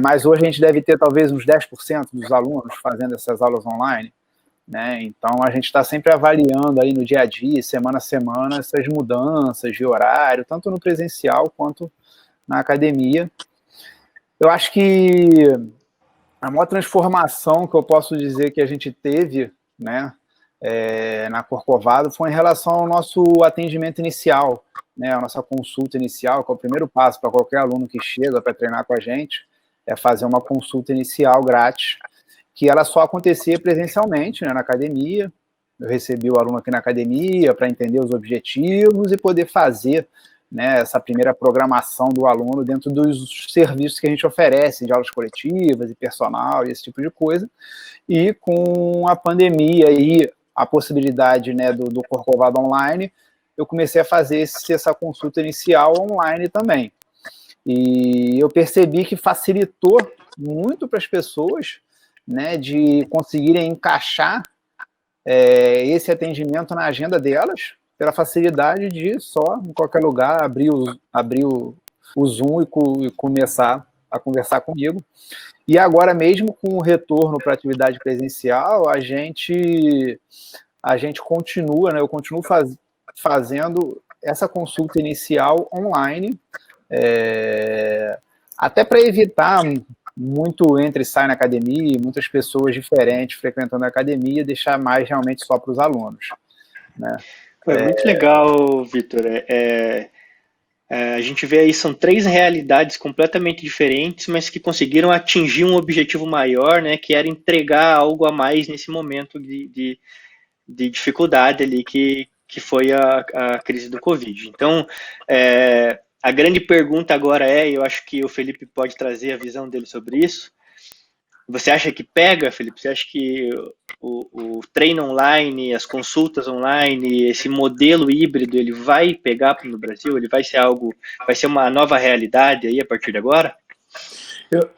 Mas hoje a gente deve ter talvez uns 10% dos alunos fazendo essas aulas online, né? Então a gente está sempre avaliando aí no dia a dia, semana a semana, essas mudanças de horário, tanto no presencial quanto na academia. Eu acho que a maior transformação que eu posso dizer que a gente teve, né, na Corcovado foi em relação ao nosso atendimento inicial, né, a nossa consulta inicial, que é o primeiro passo para qualquer aluno que chega para treinar com a gente. é fazer uma consulta inicial grátis, que ela só acontecia presencialmente, né, na academia. Eu recebi o aluno aqui na academia para entender os objetivos e poder fazer, né, essa primeira programação do aluno dentro dos serviços que a gente oferece, de aulas coletivas e personal e esse tipo de coisa. E com a pandemia e a possibilidade, né, do Corcovado online, eu comecei a fazer essa consulta inicial online também. E eu percebi que facilitou muito para as pessoas, né, de conseguirem encaixar esse atendimento na agenda delas, pela facilidade de só, em qualquer lugar, abrir o Zoom e começar a conversar comigo. E agora, mesmo com o retorno para a atividade presencial, a gente continua, né, eu continuo fazendo essa consulta inicial online, até para evitar muito entra e sai na academia, muitas pessoas diferentes frequentando a academia, deixar mais realmente só para os alunos, né? Foi muito legal, Vitor. A gente vê aí, são 3 realidades completamente diferentes, mas que conseguiram atingir um objetivo maior, né, que era entregar algo a mais nesse momento de dificuldade ali que foi a crise do Covid. Então, a grande pergunta agora eu acho que o Felipe pode trazer a visão dele sobre isso. Você acha que pega, Felipe? Você acha que o treino online, as consultas online, esse modelo híbrido, ele vai pegar no Brasil? Ele vai ser uma nova realidade aí a partir de agora?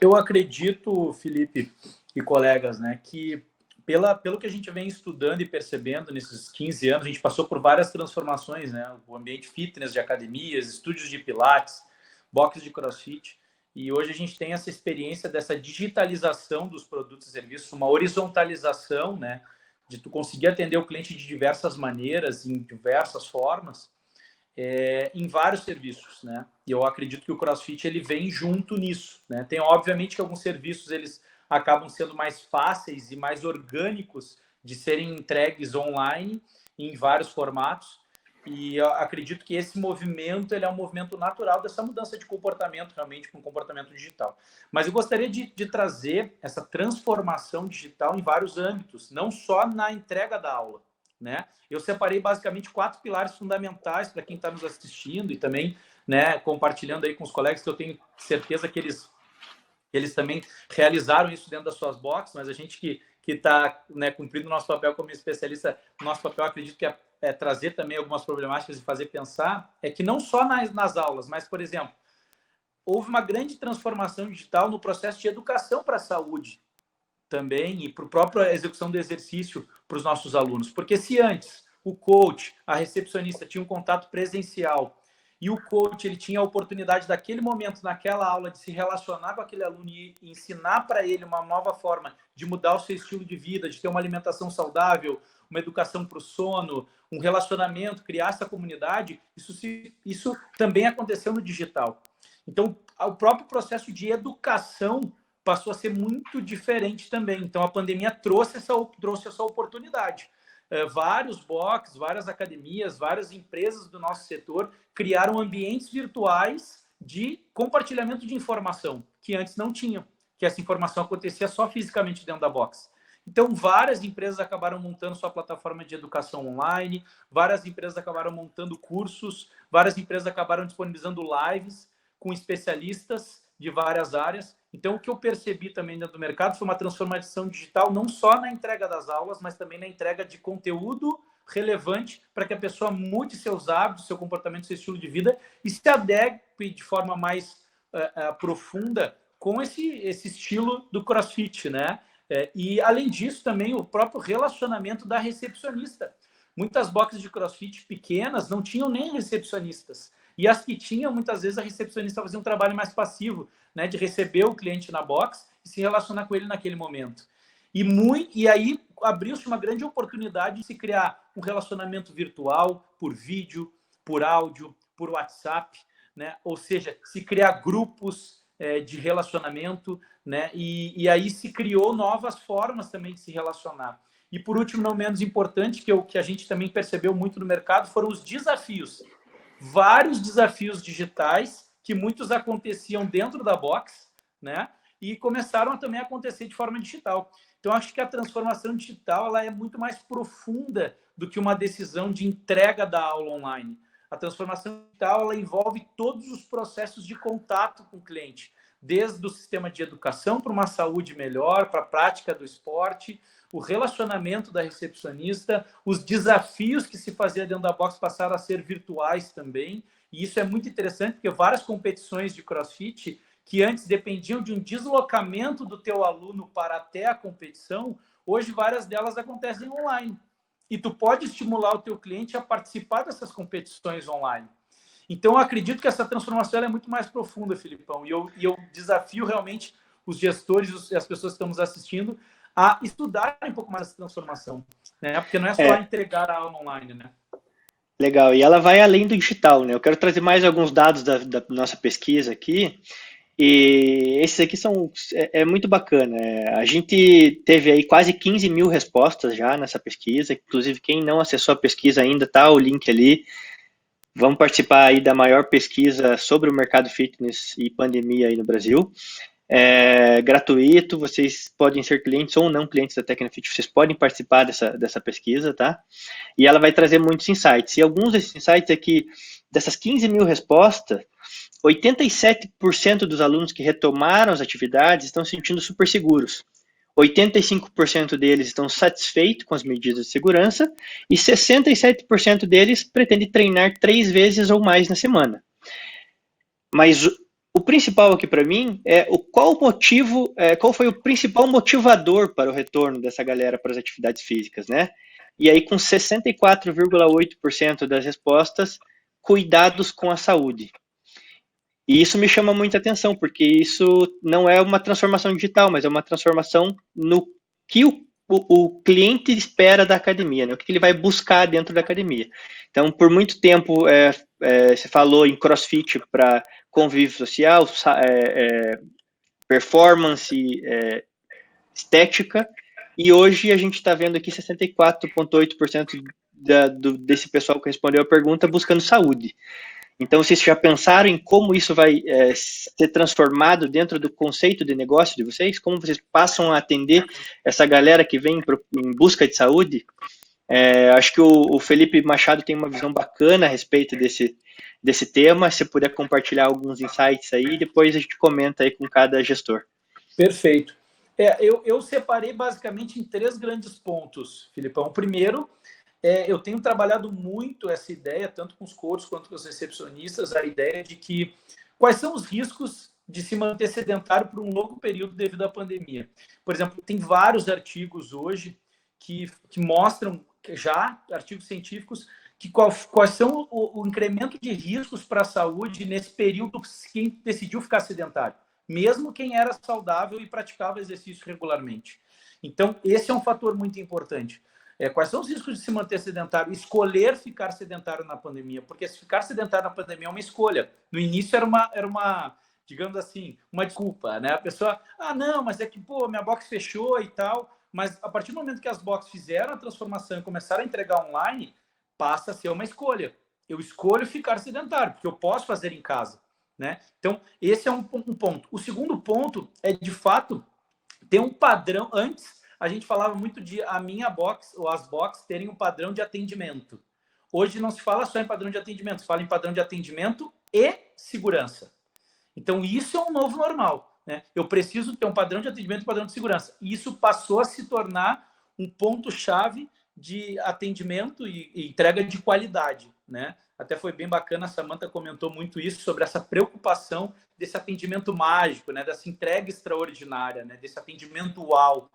Eu acredito, Felipe e colegas, né, que pelo que a gente vem estudando e percebendo nesses 15 anos, a gente passou por várias transformações, né? O ambiente fitness de academias, estúdios de pilates, boxes de crossfit, e hoje a gente tem essa experiência dessa digitalização dos produtos e serviços, uma horizontalização, né, de tu conseguir atender o cliente de diversas maneiras, em diversas formas, em vários serviços, né? E eu acredito que o CrossFit ele vem junto nisso, né? Tem obviamente que alguns serviços eles acabam sendo mais fáceis e mais orgânicos de serem entregues online em vários formatos. E eu acredito que esse movimento ele é um movimento natural dessa mudança de comportamento realmente para um comportamento digital. Mas eu gostaria de trazer essa transformação digital em vários âmbitos, não só na entrega da aula, né? Eu separei basicamente 4 pilares fundamentais para quem está nos assistindo e também, né, compartilhando aí com os colegas, que eu tenho certeza que eles também realizaram isso dentro das suas boxes, mas a gente que está, né, cumprindo o nosso papel como especialista, nosso papel, acredito que é trazer também algumas problemáticas e fazer pensar, é que não só nas aulas, mas, por exemplo, houve uma grande transformação digital no processo de educação para a saúde também e para a própria execução do exercício para os nossos alunos. Porque se antes o coach, a recepcionista tinha um contato presencial e o coach ele tinha a oportunidade daquele momento, naquela aula, de se relacionar com aquele aluno e ensinar para ele uma nova forma de mudar o seu estilo de vida, de ter uma alimentação saudável, uma educação para o sono, um relacionamento, criar essa comunidade, isso também aconteceu no digital. Então, o próprio processo de educação passou a ser muito diferente também. Então, a pandemia trouxe essa oportunidade. Vários boxes, várias academias, várias empresas do nosso setor criaram ambientes virtuais de compartilhamento de informação, que antes não tinham, que essa informação acontecia só fisicamente dentro da box. Então, várias empresas acabaram montando sua plataforma de educação online, várias empresas acabaram montando cursos, várias empresas acabaram disponibilizando lives com especialistas de várias áreas. Então, o que eu percebi também dentro do mercado foi uma transformação digital, não só na entrega das aulas, mas também na entrega de conteúdo relevante para que a pessoa mude seus hábitos, seu comportamento, seu estilo de vida e se adeque de forma mais profunda com esse estilo do CrossFit, né? E, além disso, também o próprio relacionamento da recepcionista. Muitas boxes de CrossFit pequenas não tinham nem recepcionistas. E as que tinham, muitas vezes, a recepcionista fazia um trabalho mais passivo, né, de receber o cliente na box e se relacionar com ele naquele momento. E aí abriu-se uma grande oportunidade de se criar um relacionamento virtual, por vídeo, por áudio, por WhatsApp, né? Ou seja, se criar grupos de relacionamento, né? E aí se criou novas formas também de se relacionar. E por último, não menos importante, que a gente também percebeu muito no mercado, foram os desafios. Vários desafios digitais, que muitos aconteciam dentro da box, né? e começaram a também acontecer de forma digital. Então, acho que a transformação digital ela é muito mais profunda do que uma decisão de entrega da aula online. A transformação digital ela envolve todos os processos de contato com o cliente, desde o sistema de educação para uma saúde melhor, para a prática do esporte, o relacionamento da recepcionista, os desafios que se fazia dentro da box passaram a ser virtuais também. E isso é muito interessante, porque várias competições de CrossFit que antes dependiam de um deslocamento do teu aluno para até a competição, hoje várias delas acontecem online. E tu pode estimular o teu cliente a participar dessas competições online. Então, eu acredito que essa transformação é muito mais profunda, Filipão. E eu desafio realmente os gestores e as pessoas que estamos assistindo a estudarem um pouco mais essa transformação, né? Porque não é só entregar a aula online, né? Legal, e ela vai além do digital, né? Eu quero trazer mais alguns dados da nossa pesquisa aqui, e esses aqui é muito bacana. A gente teve aí quase 15 mil respostas já nessa pesquisa, inclusive quem não acessou a pesquisa ainda, tá o link ali. Vamos participar aí da maior pesquisa sobre o mercado fitness e pandemia aí no Brasil. É gratuito, vocês podem ser clientes ou não clientes da Tecnofit, vocês podem participar dessa pesquisa, tá? E ela vai trazer muitos insights. E alguns desses insights é que, dessas 15 mil respostas, 87% dos alunos que retomaram as atividades estão se sentindo super seguros. 85% deles estão satisfeitos com as medidas de segurança e 67% deles pretendem treinar 3 vezes ou mais na semana. Mas o principal aqui para mim é qual foi o principal motivador para o retorno dessa galera para as atividades físicas, né? E aí com 64,8% das respostas, cuidados com a saúde. E isso me chama muita atenção, porque isso não é uma transformação digital, mas é uma transformação no que o cliente espera da academia, né? O que ele vai buscar dentro da academia. Então, por muito tempo, você falou em CrossFit para convívio social, performance, estética, e hoje a gente está vendo aqui 64,8% desse pessoal que respondeu a pergunta buscando saúde. Então, vocês já pensaram em como isso vai ser transformado dentro do conceito de negócio de vocês? Como vocês passam a atender essa galera que vem em busca de saúde? Acho que o Felipe Machado tem uma visão bacana a respeito desse tema. Se puder compartilhar alguns insights aí, depois a gente comenta aí com cada gestor. Perfeito. Eu separei basicamente em 3 grandes pontos, Filipão. O primeiro, eu tenho trabalhado muito essa ideia, tanto com os coaches quanto com os recepcionistas, a ideia de que quais são os riscos de se manter sedentário por um longo período devido à pandemia. Por exemplo, tem vários artigos hoje que mostram, artigos científicos, que quais são o incremento de riscos para a saúde nesse período quem decidiu ficar sedentário, mesmo quem era saudável e praticava exercício regularmente. Então, esse é um fator muito importante. Quais são os riscos de se manter sedentário? Escolher ficar sedentário na pandemia, porque se ficar sedentário na pandemia é uma escolha. No início era uma digamos assim, uma desculpa, né? A pessoa, não, mas é que, minha box fechou e tal. Mas a partir do momento que as boxes fizeram a transformação e começaram a entregar online, passa a ser uma escolha. Eu escolho ficar sedentário, porque eu posso fazer em casa, né? Então, esse é um ponto. O segundo ponto é, de fato, ter um padrão. Antes, a gente falava muito de a minha box ou as boxes terem um padrão de atendimento. Hoje não se fala só em padrão de atendimento, se fala em padrão de atendimento e segurança. Então, isso é um novo normal, né? Eu preciso ter um padrão de atendimento e um padrão de segurança. E isso passou a se tornar um ponto-chave de atendimento e entrega de qualidade, né? Até foi bem bacana, a Samantha comentou muito isso, sobre essa preocupação desse atendimento mágico, né? Dessa entrega extraordinária, né? Desse atendimento uau.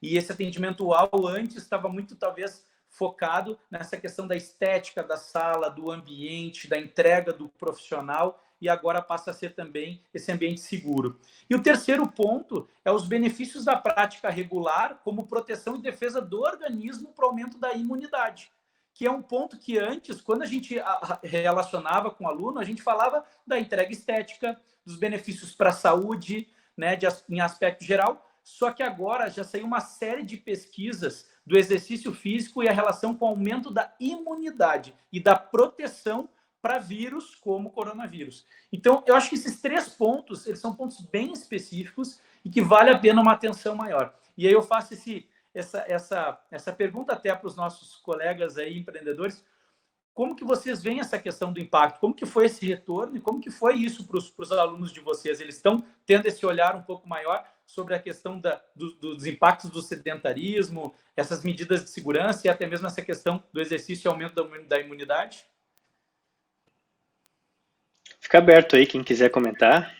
E esse atendimento uau antes estava muito, talvez, focado nessa questão da estética da sala, do ambiente, da entrega do profissional, e agora passa a ser também esse ambiente seguro. E o terceiro ponto é os benefícios da prática regular como proteção e defesa do organismo para o aumento da imunidade, que é um ponto que antes, quando a gente relacionava com o aluno, a gente falava da entrega estética, dos benefícios para a saúde, né, em aspecto geral, só que agora já saiu uma série de pesquisas do exercício físico e a relação com o aumento da imunidade e da proteção para vírus como o coronavírus. Então, eu acho que esses 3 pontos, eles são pontos bem específicos e que vale a pena uma atenção maior. E aí eu faço essa pergunta até para os nossos colegas aí, empreendedores. Como que vocês veem essa questão do impacto? Como que foi esse retorno e como que foi isso para os alunos de vocês? Eles estão tendo esse olhar um pouco maior sobre a questão dos impactos do sedentarismo, essas medidas de segurança e até mesmo essa questão do exercício e aumento da imunidade? Fica aberto aí, quem quiser comentar.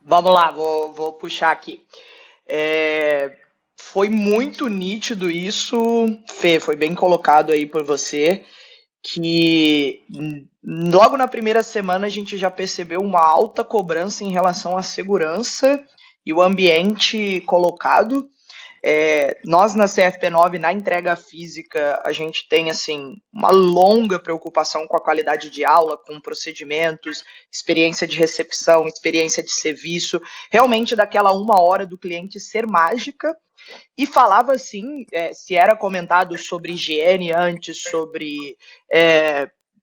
Vamos lá, vou puxar aqui. Foi muito nítido isso, Fê, foi bem colocado aí por você, que logo na primeira semana a gente já percebeu uma alta cobrança em relação à segurança e o ambiente colocado. Nós na CFP9, na entrega física, a gente tem assim uma longa preocupação com a qualidade de aula, com procedimentos, experiência de recepção, experiência de serviço, realmente daquela 1 hora do cliente ser mágica. E falava assim, se era comentado sobre higiene antes, sobre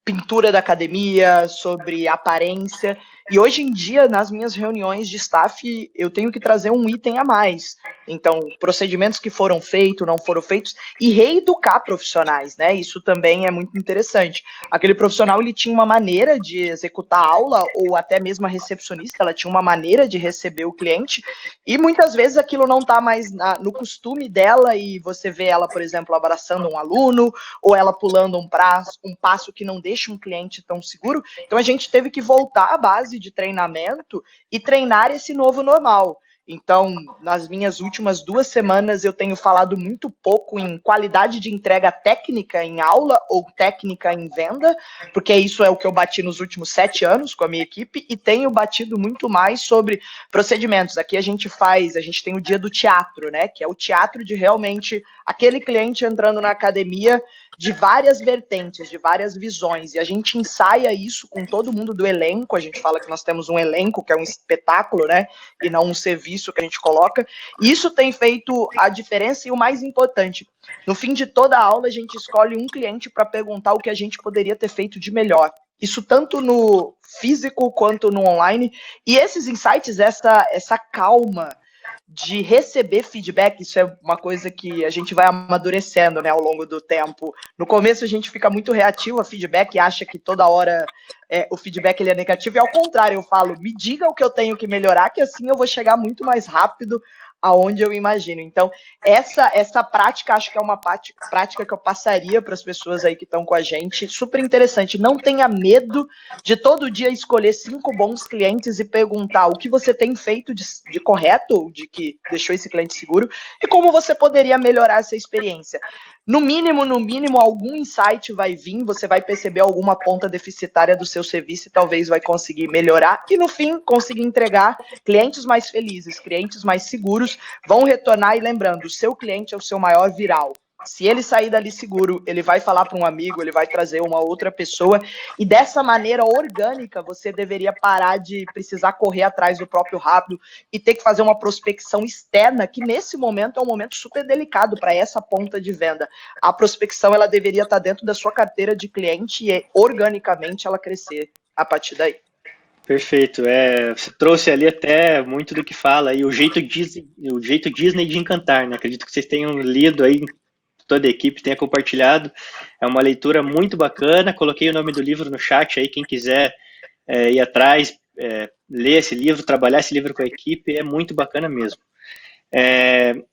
pintura da academia, sobre aparência. E hoje em dia, nas minhas reuniões de staff, eu tenho que trazer um item a mais. Então, procedimentos que foram feitos, não foram feitos, e reeducar profissionais, né? Isso também é muito interessante. Aquele profissional, ele tinha uma maneira de executar a aula, ou até mesmo a recepcionista, ela tinha uma maneira de receber o cliente, e muitas vezes aquilo não está mais no costume dela, e você vê ela, por exemplo, abraçando um aluno, ou ela pulando um passo que não deixa um cliente tão seguro. Então, a gente teve que voltar à base de treinamento e treinar esse novo normal. Então, nas minhas últimas 2 semanas, eu tenho falado muito pouco em qualidade de entrega técnica em aula ou técnica em venda, porque isso é o que eu bati nos últimos 7 anos com a minha equipe, e tenho batido muito mais sobre procedimentos. Aqui a gente tem o dia do teatro, né? Que é o teatro de realmente aquele cliente entrando na academia de várias vertentes, de várias visões, e a gente ensaia isso com todo mundo do elenco. A gente fala que nós temos um elenco que é um espetáculo, né, e não um serviço que a gente coloca, e isso tem feito a diferença. E o mais importante, no fim de toda a aula a gente escolhe um cliente para perguntar o que a gente poderia ter feito de melhor, isso tanto no físico quanto no online, e esses insights, essa calma de receber feedback, isso é uma coisa que a gente vai amadurecendo, né, ao longo do tempo. No começo a gente fica muito reativo a feedback e acha que toda hora o feedback ele é negativo, e ao contrário, eu falo, me diga o que eu tenho que melhorar, que assim eu vou chegar muito mais rápido aonde eu imagino. Então, essa prática, acho que é uma prática que eu passaria para as pessoas aí que estão com a gente, super interessante. Não tenha medo de todo dia escolher 5 bons clientes e perguntar o que você tem feito de correto, de que deixou esse cliente seguro, e como você poderia melhorar essa experiência. No mínimo, algum insight vai vir, você vai perceber alguma ponta deficitária do seu serviço e talvez vai conseguir melhorar, e no fim, conseguir entregar clientes mais felizes, clientes mais seguros, vão retornar. E lembrando, o seu cliente é o seu maior viral. Se ele sair dali seguro, ele vai falar para um amigo, ele vai trazer uma outra pessoa, e dessa maneira orgânica você deveria parar de precisar correr atrás do próprio rápido e ter que fazer uma prospecção externa, que nesse momento é um momento super delicado para essa ponta de venda. A prospecção, ela deveria estar dentro da sua carteira de cliente e organicamente ela crescer a partir daí. Perfeito. Você trouxe ali até muito do que fala aí, o jeito Disney de encantar, né? Acredito que vocês tenham lido aí, toda a equipe tenha compartilhado. É uma leitura muito bacana. Coloquei o nome do livro no chat aí, quem quiser ir atrás, ler esse livro, trabalhar esse livro com a equipe, é muito bacana mesmo.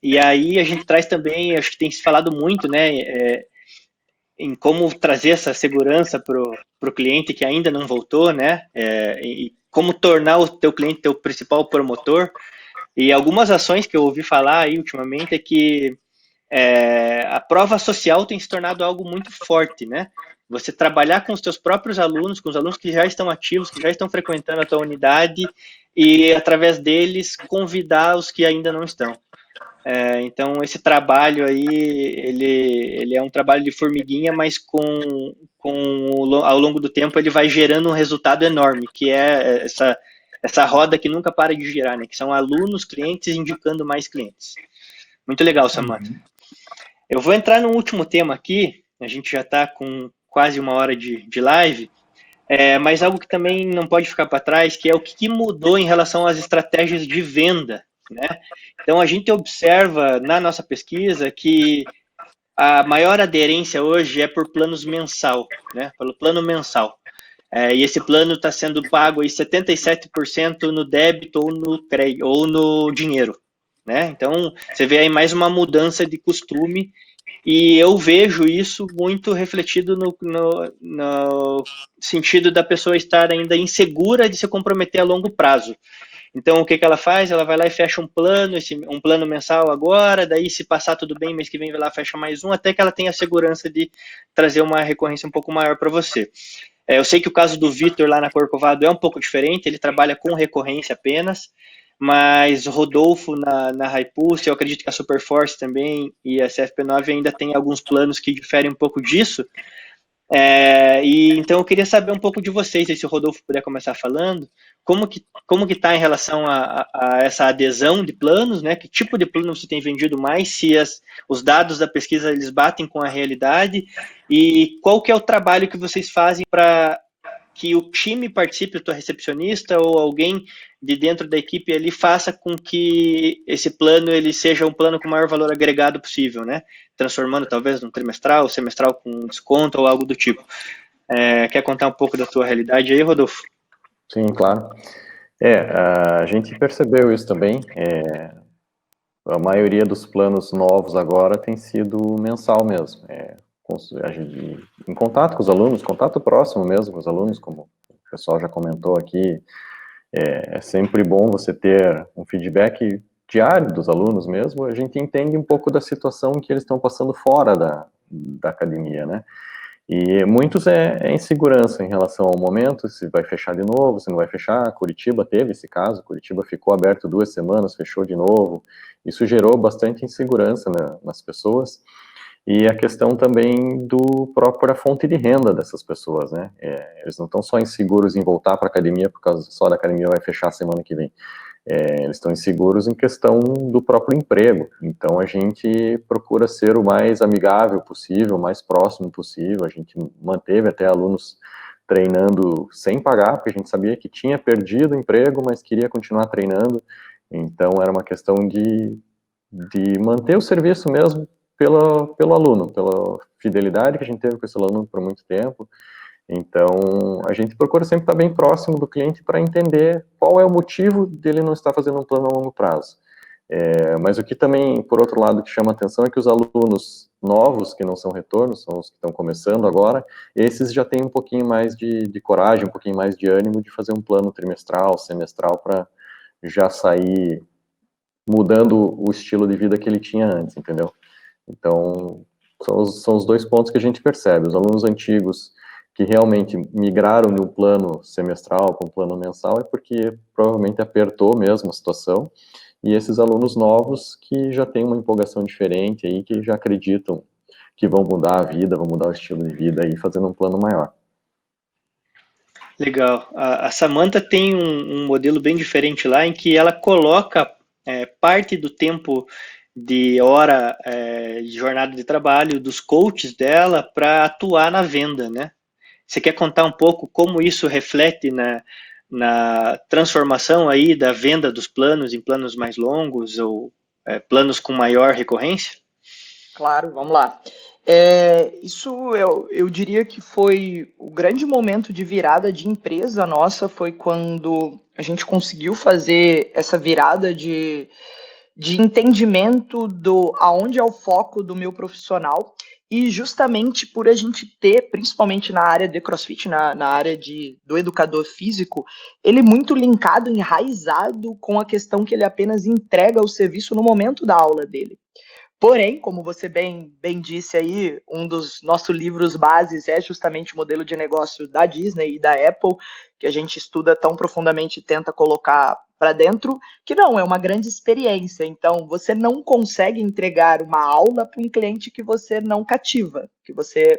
E aí a gente traz também, acho que tem se falado muito, né, em como trazer essa segurança para o cliente que ainda não voltou, né, e como tornar o teu cliente teu principal promotor. E algumas ações que eu ouvi falar aí ultimamente é que a prova social tem se tornado algo muito forte, né? Você trabalhar com os teus próprios alunos, com os alunos que já estão ativos, que já estão frequentando a tua unidade, e através deles convidar os que ainda não estão. Então esse trabalho aí, ele é um trabalho de formiguinha, mas ao longo do tempo ele vai gerando um resultado enorme, que é essa roda que nunca para de girar, né? Que são alunos, clientes indicando mais clientes. Muito legal, Samantha. Eu vou entrar no último tema aqui, a gente já está com quase 1 hora de live, mas algo que também não pode ficar para trás, que é o que mudou em relação às estratégias de venda, né? Então, a gente observa na nossa pesquisa que a maior aderência hoje é por planos mensal, né? Pelo plano mensal. E esse plano está sendo pago aí 77% no débito ou no crédito, ou no dinheiro, né? Então, você vê aí mais uma mudança de costume, e eu vejo isso muito refletido no sentido da pessoa estar ainda insegura de se comprometer a longo prazo. Então, o que ela faz? Ela vai lá e fecha um plano mensal agora, daí se passar tudo bem, mês que vem vai lá, fecha mais um, até que ela tenha a segurança de trazer uma recorrência um pouco maior para você. Eu sei que o caso do Vitor lá na Corcovado é um pouco diferente, ele trabalha com recorrência apenas, mas o Rodolfo na Hypulse, eu acredito que a Superforce também e a CFP9 ainda tem alguns planos que diferem um pouco disso. E então eu queria saber um pouco de vocês, se o Rodolfo puder começar falando, como que está em relação a essa adesão de planos, né? Que tipo de plano você tem vendido mais, se os dados da pesquisa eles batem com a realidade, e qual que é o trabalho que vocês fazem para que o time participe, o teu recepcionista ou alguém de dentro da equipe ali faça com que esse plano ele seja um plano com o maior valor agregado possível, né? Transformando talvez num trimestral, semestral com desconto ou algo do tipo. Quer contar um pouco da tua realidade aí, Rodolfo? Sim, claro. A gente percebeu isso também. A maioria dos planos novos agora tem sido mensal mesmo. A gente, em contato com os alunos, contato próximo mesmo com os alunos, como o pessoal já comentou aqui, é sempre bom você ter um feedback diário dos alunos mesmo. A gente entende um pouco da situação que eles estão passando fora da academia, né? E muitos é insegurança em relação ao momento, se vai fechar de novo, se não vai fechar. Curitiba teve esse caso, Curitiba ficou aberto 2 semanas, fechou de novo. Isso gerou bastante insegurança, né, nas pessoas. E a questão também do própria fonte de renda dessas pessoas, né? Eles não estão só inseguros em voltar para a academia por causa só da academia vai fechar semana que vem. Eles estão inseguros em questão do próprio emprego. Então a gente procura ser o mais amigável possível, o mais próximo possível. A gente manteve até alunos treinando sem pagar, porque a gente sabia que tinha perdido o emprego, mas queria continuar treinando. Então era uma questão de manter o serviço mesmo pelo aluno, pela fidelidade que a gente teve com esse aluno por muito tempo. Então, a gente procura sempre estar bem próximo do cliente para entender qual é o motivo dele não estar fazendo um plano a longo prazo. Mas o que também, por outro lado, que chama atenção é que os alunos novos, que não são retornos, são os que estão começando agora, esses já têm um pouquinho mais de coragem, um pouquinho mais de ânimo de fazer um plano trimestral, semestral, para já sair mudando o estilo de vida que ele tinha antes, entendeu? Então, são os 2 pontos que a gente percebe. Os alunos antigos que realmente migraram de um plano semestral para um plano mensal é porque provavelmente apertou mesmo a situação, e esses alunos novos que já têm uma empolgação diferente aí, que já acreditam que vão mudar a vida, vão mudar o estilo de vida aí, fazendo um plano maior. Legal. A Samantha tem um modelo bem diferente lá, em que ela coloca parte do tempo de hora de jornada de trabalho dos coaches dela para atuar na venda, né? Você quer contar um pouco como isso reflete na transformação aí da venda dos planos em planos mais longos ou planos com maior recorrência? Claro, vamos lá. Isso eu diria que foi o grande momento de virada de empresa nossa, foi quando a gente conseguiu fazer essa virada de entendimento do aonde é o foco do meu profissional, e justamente por a gente ter, principalmente na área de CrossFit, na área do educador físico, ele muito linkado, enraizado com a questão que ele apenas entrega o serviço no momento da aula dele. Porém, como você bem disse aí, um dos nossos livros bases é justamente o modelo de negócio da Disney e da Apple, que a gente estuda tão profundamente e tenta colocar para dentro, que não, é uma grande experiência. Então, você não consegue entregar uma aula para um cliente que você não cativa, que você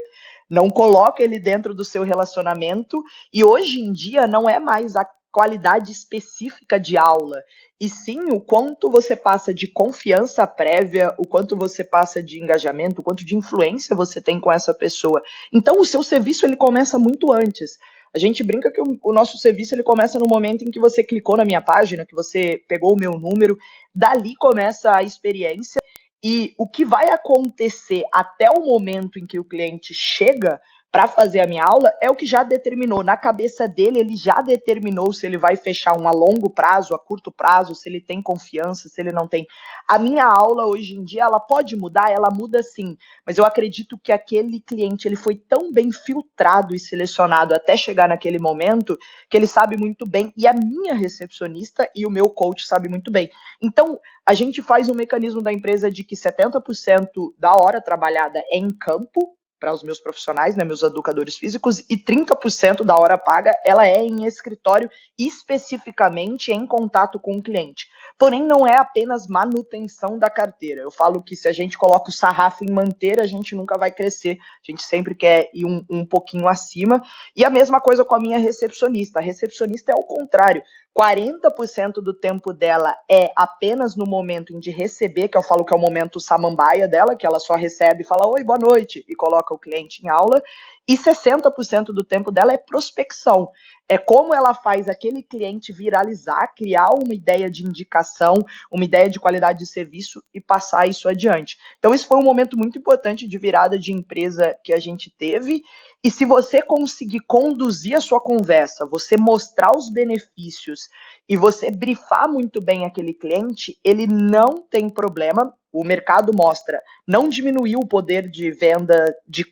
não coloca ele dentro do seu relacionamento, e hoje em dia não é mais qualidade específica de aula, e sim o quanto você passa de confiança prévia, o quanto você passa de engajamento, o quanto de influência você tem com essa pessoa. Então, o seu serviço, ele começa muito antes. A gente brinca que o nosso serviço, ele começa no momento em que você clicou na minha página, que você pegou o meu número, dali começa a experiência, e o que vai acontecer até o momento em que o cliente chega para fazer a minha aula é o que já determinou. Na cabeça dele, ele já determinou se ele vai fechar um a longo prazo, a curto prazo, se ele tem confiança, se ele não tem. A minha aula, hoje em dia, ela pode mudar? Ela muda sim, mas eu acredito que aquele cliente, ele foi tão bem filtrado e selecionado até chegar naquele momento, que ele sabe muito bem, e a minha recepcionista e o meu coach sabe muito bem. Então, a gente faz um mecanismo da empresa de que 70% da hora trabalhada é em campo, para os meus profissionais, né, meus educadores físicos, e 30% da hora paga, ela é em escritório, especificamente em contato com o cliente. Porém, não é apenas manutenção da carteira. Eu falo que se a gente coloca o sarrafo em manter, a gente nunca vai crescer. A gente sempre quer ir um pouquinho acima. E a mesma coisa com a minha recepcionista. A recepcionista é o contrário. 40% do tempo dela é apenas no momento de receber, que eu falo que é o momento samambaia dela, que ela só recebe e fala oi, boa noite, e coloca o cliente em aula, e 60% do tempo dela é prospecção. É como ela faz aquele cliente viralizar, criar uma ideia de indicação, uma ideia de qualidade de serviço e passar isso adiante. Então, esse foi um momento muito importante de virada de empresa que a gente teve. E se você conseguir conduzir a sua conversa, você mostrar os benefícios e você brifar muito bem aquele cliente, ele não tem problema. O mercado mostra, não diminuiu o poder de venda, de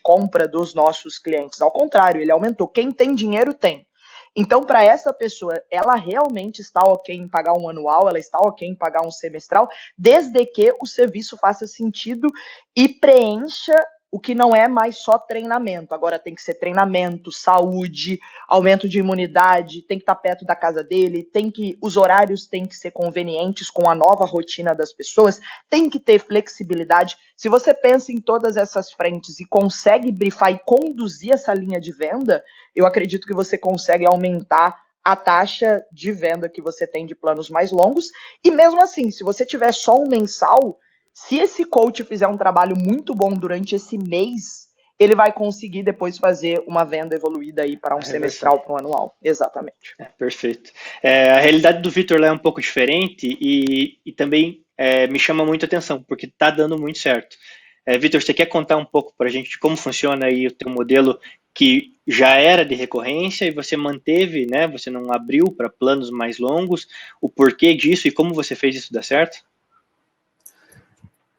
compra dos nossos clientes. Ao contrário, ele aumentou. Quem tem dinheiro tem. Então, para essa pessoa, ela realmente está ok em pagar um anual, ela está ok em pagar um semestral, desde que o serviço faça sentido e preencha o que não é mais só treinamento. Agora tem que ser treinamento, saúde, aumento de imunidade, tem que estar perto da casa dele, os horários têm que ser convenientes com a nova rotina das pessoas, tem que ter flexibilidade. Se você pensa em todas essas frentes e consegue brifar e conduzir essa linha de venda, eu acredito que você consegue aumentar a taxa de venda que você tem de planos mais longos. E mesmo assim, se você tiver só um mensal, se esse coach fizer um trabalho muito bom durante esse mês, ele vai conseguir depois fazer uma venda evoluída aí para um semestral, para um anual. Exatamente. Perfeito. A realidade do Vitor lá é um pouco diferente e também me chama muito a atenção, porque está dando muito certo. Vitor, você quer contar um pouco para a gente de como funciona aí o teu modelo que já era de recorrência e você manteve, né? Você não abriu para planos mais longos, o porquê disso e como você fez isso dar certo?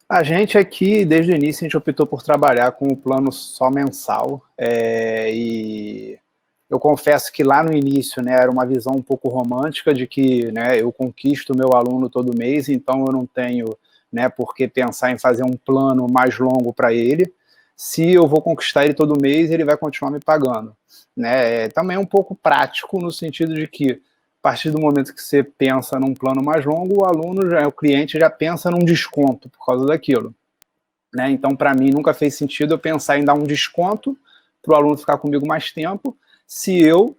A gente aqui, desde o início, a gente optou por trabalhar com o plano só mensal, e eu confesso que lá no início, né, era uma visão um pouco romântica de que, né, eu conquisto o meu aluno todo mês, então eu não tenho, né, por que pensar em fazer um plano mais longo para ele. Se eu vou conquistar ele todo mês, ele vai continuar me pagando. Né? Também é um pouco prático no sentido de que, a partir do momento que você pensa num plano mais longo, o cliente já pensa num desconto por causa daquilo. Né? Então, para mim, nunca fez sentido eu pensar em dar um desconto para o aluno ficar comigo mais tempo, se eu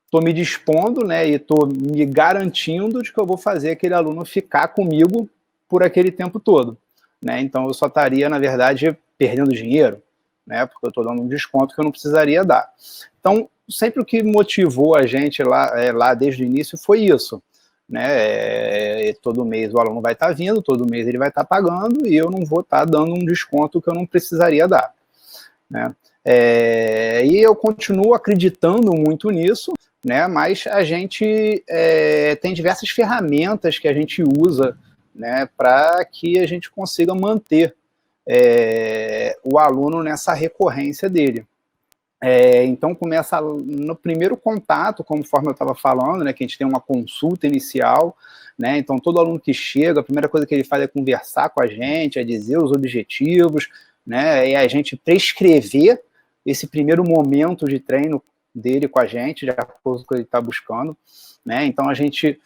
estou me dispondo, né, e estou me garantindo de que eu vou fazer aquele aluno ficar comigo por aquele tempo todo. Né? Então, eu só estaria, na verdade, perdendo dinheiro, né, porque eu estou dando um desconto que eu não precisaria dar. Então, sempre o que motivou a gente lá desde o início foi isso. Né? Todo mês o aluno vai estar vindo, todo mês ele vai estar pagando e eu não vou estar dando um desconto que eu não precisaria dar. Né? E eu continuo acreditando muito nisso, né? Mas a gente tem diversas ferramentas que a gente usa, né, para que a gente consiga manter o aluno nessa recorrência dele. Então começa no primeiro contato, conforme eu estava falando, né, que a gente tem uma consulta inicial, né, então todo aluno que chega, a primeira coisa que ele faz é conversar com a gente, é dizer os objetivos, né, a gente prescrever esse primeiro momento de treino dele com a gente, de acordo com o que ele está buscando, né, então a gente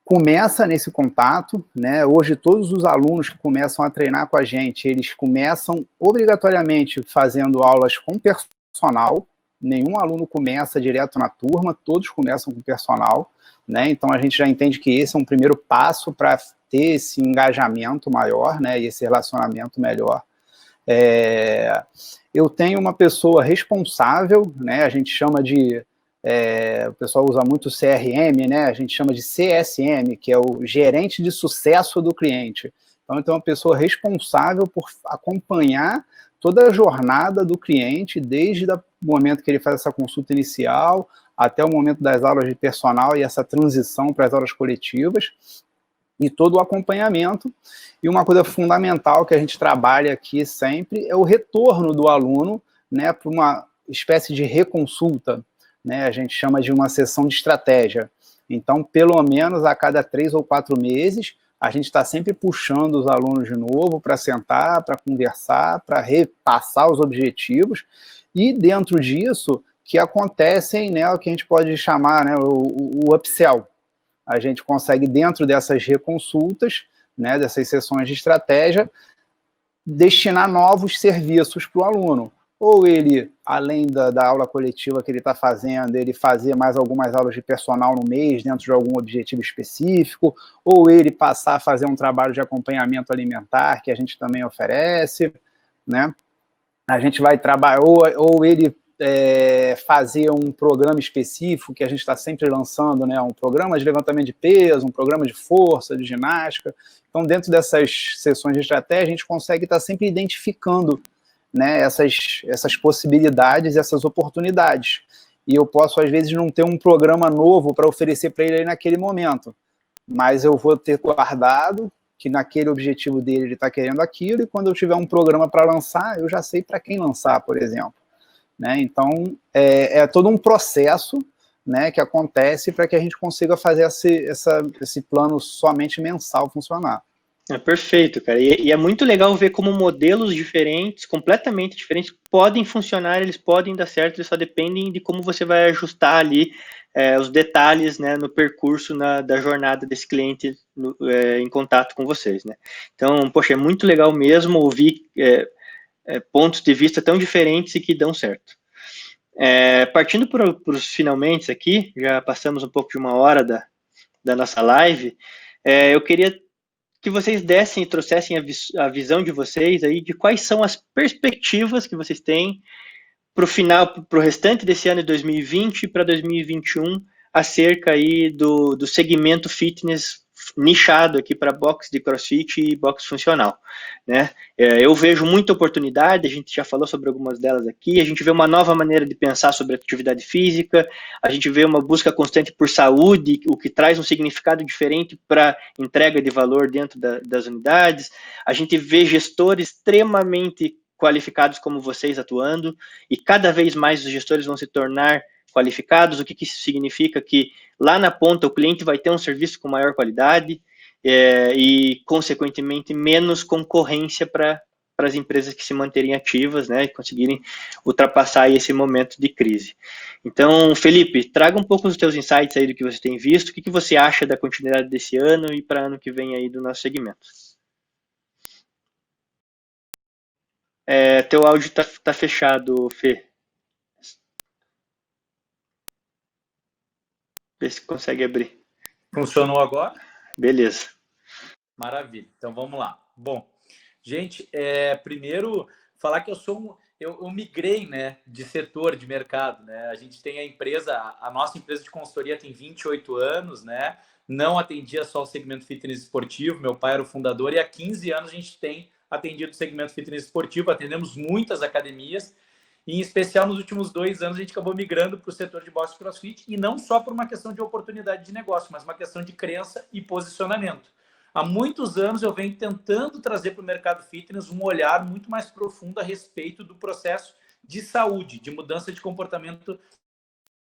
começa nesse contato, né, hoje todos os alunos que começam a treinar com a gente, eles começam obrigatoriamente fazendo aulas com personal, nenhum aluno começa direto na turma, todos começam com personal, né? Então a gente já entende que esse é um primeiro passo para ter esse engajamento maior, né? E esse relacionamento melhor. Eu tenho uma pessoa responsável, né? A gente chama de... o pessoal usa muito CRM, né? A gente chama de CSM, que é o gerente de sucesso do cliente. Então, eu tenho uma pessoa responsável por acompanhar toda a jornada do cliente, desde o momento que ele faz essa consulta inicial, até o momento das aulas de personal e essa transição para as aulas coletivas, e todo o acompanhamento. E uma coisa fundamental que a gente trabalha aqui sempre é o retorno do aluno, né, para uma espécie de reconsulta, né, a gente chama de uma sessão de estratégia. Então, pelo menos a cada 3 ou 4 meses, a gente está sempre puxando os alunos de novo para sentar, para conversar, para repassar os objetivos, e dentro disso que acontecem, né, o que a gente pode chamar, né, o upsell. A gente consegue, dentro dessas reconsultas, né, dessas sessões de estratégia, destinar novos serviços para o aluno. Ou ele, além da aula coletiva que ele está fazendo, ele fazer mais algumas aulas de personal no mês, dentro de algum objetivo específico, ou ele passar a fazer um trabalho de acompanhamento alimentar, que a gente também oferece, né? A gente vai trabalhar, ou ele fazer um programa específico, que a gente está sempre lançando, né? Um programa de levantamento de peso, um programa de força, de ginástica. Então, dentro dessas sessões de estratégia, a gente consegue estar sempre identificando, né, essas possibilidades, essas oportunidades. E eu posso, às vezes, não ter um programa novo para oferecer para ele aí naquele momento, mas eu vou ter guardado que naquele objetivo dele ele está querendo aquilo, e quando eu tiver um programa para lançar, eu já sei para quem lançar, por exemplo. Né? Então, é todo um processo, né, que acontece para que a gente consiga fazer esse plano somente mensal funcionar. É perfeito, cara. E é muito legal ver como modelos diferentes, completamente diferentes, podem funcionar, eles podem dar certo, eles só dependem de como você vai ajustar ali os detalhes, né, no percurso da jornada desse cliente em contato com vocês, né? Então, poxa, é muito legal mesmo ouvir pontos de vista tão diferentes e que dão certo. Partindo para os finalmente aqui, já passamos um pouco de 1 hora da nossa live, eu queria que vocês dessem e trouxessem a visão de vocês aí de quais são as perspectivas que vocês têm para o final, para o restante desse ano de 2020 e para 2021, acerca aí do segmento fitness nichado aqui para box de CrossFit e box funcional, né? Eu vejo muita oportunidade, a gente já falou sobre algumas delas aqui, a gente vê uma nova maneira de pensar sobre atividade física, a gente vê uma busca constante por saúde, o que traz um significado diferente para entrega de valor dentro das unidades, a gente vê gestores extremamente qualificados como vocês atuando, e cada vez mais os gestores vão se tornar qualificados. O que isso significa? Que lá na ponta o cliente vai ter um serviço com maior qualidade e, consequentemente, menos concorrência para as empresas que se manterem ativas, né, e conseguirem ultrapassar esse momento de crise. Então, Felipe, traga um pouco os teus insights aí do que você tem visto, o que você acha da continuidade desse ano e para ano que vem aí do nosso segmento. Teu áudio tá fechado, Fê. Vê se consegue abrir. Funcionou agora? Beleza. Maravilha. Então vamos lá. Bom, gente, primeiro falar que eu migrei, né, de setor, de mercado, né? A gente tem a nossa empresa de consultoria tem 28 anos, né? Não atendia só o segmento fitness esportivo, meu pai era o fundador, e há 15 anos a gente tem atendido o segmento fitness esportivo, atendemos muitas academias, e em especial nos últimos 2 anos a gente acabou migrando para o setor de boxe CrossFit, e não só por uma questão de oportunidade de negócio, mas uma questão de crença e posicionamento. Há muitos anos eu venho tentando trazer para o mercado fitness um olhar muito mais profundo a respeito do processo de saúde, de mudança de comportamento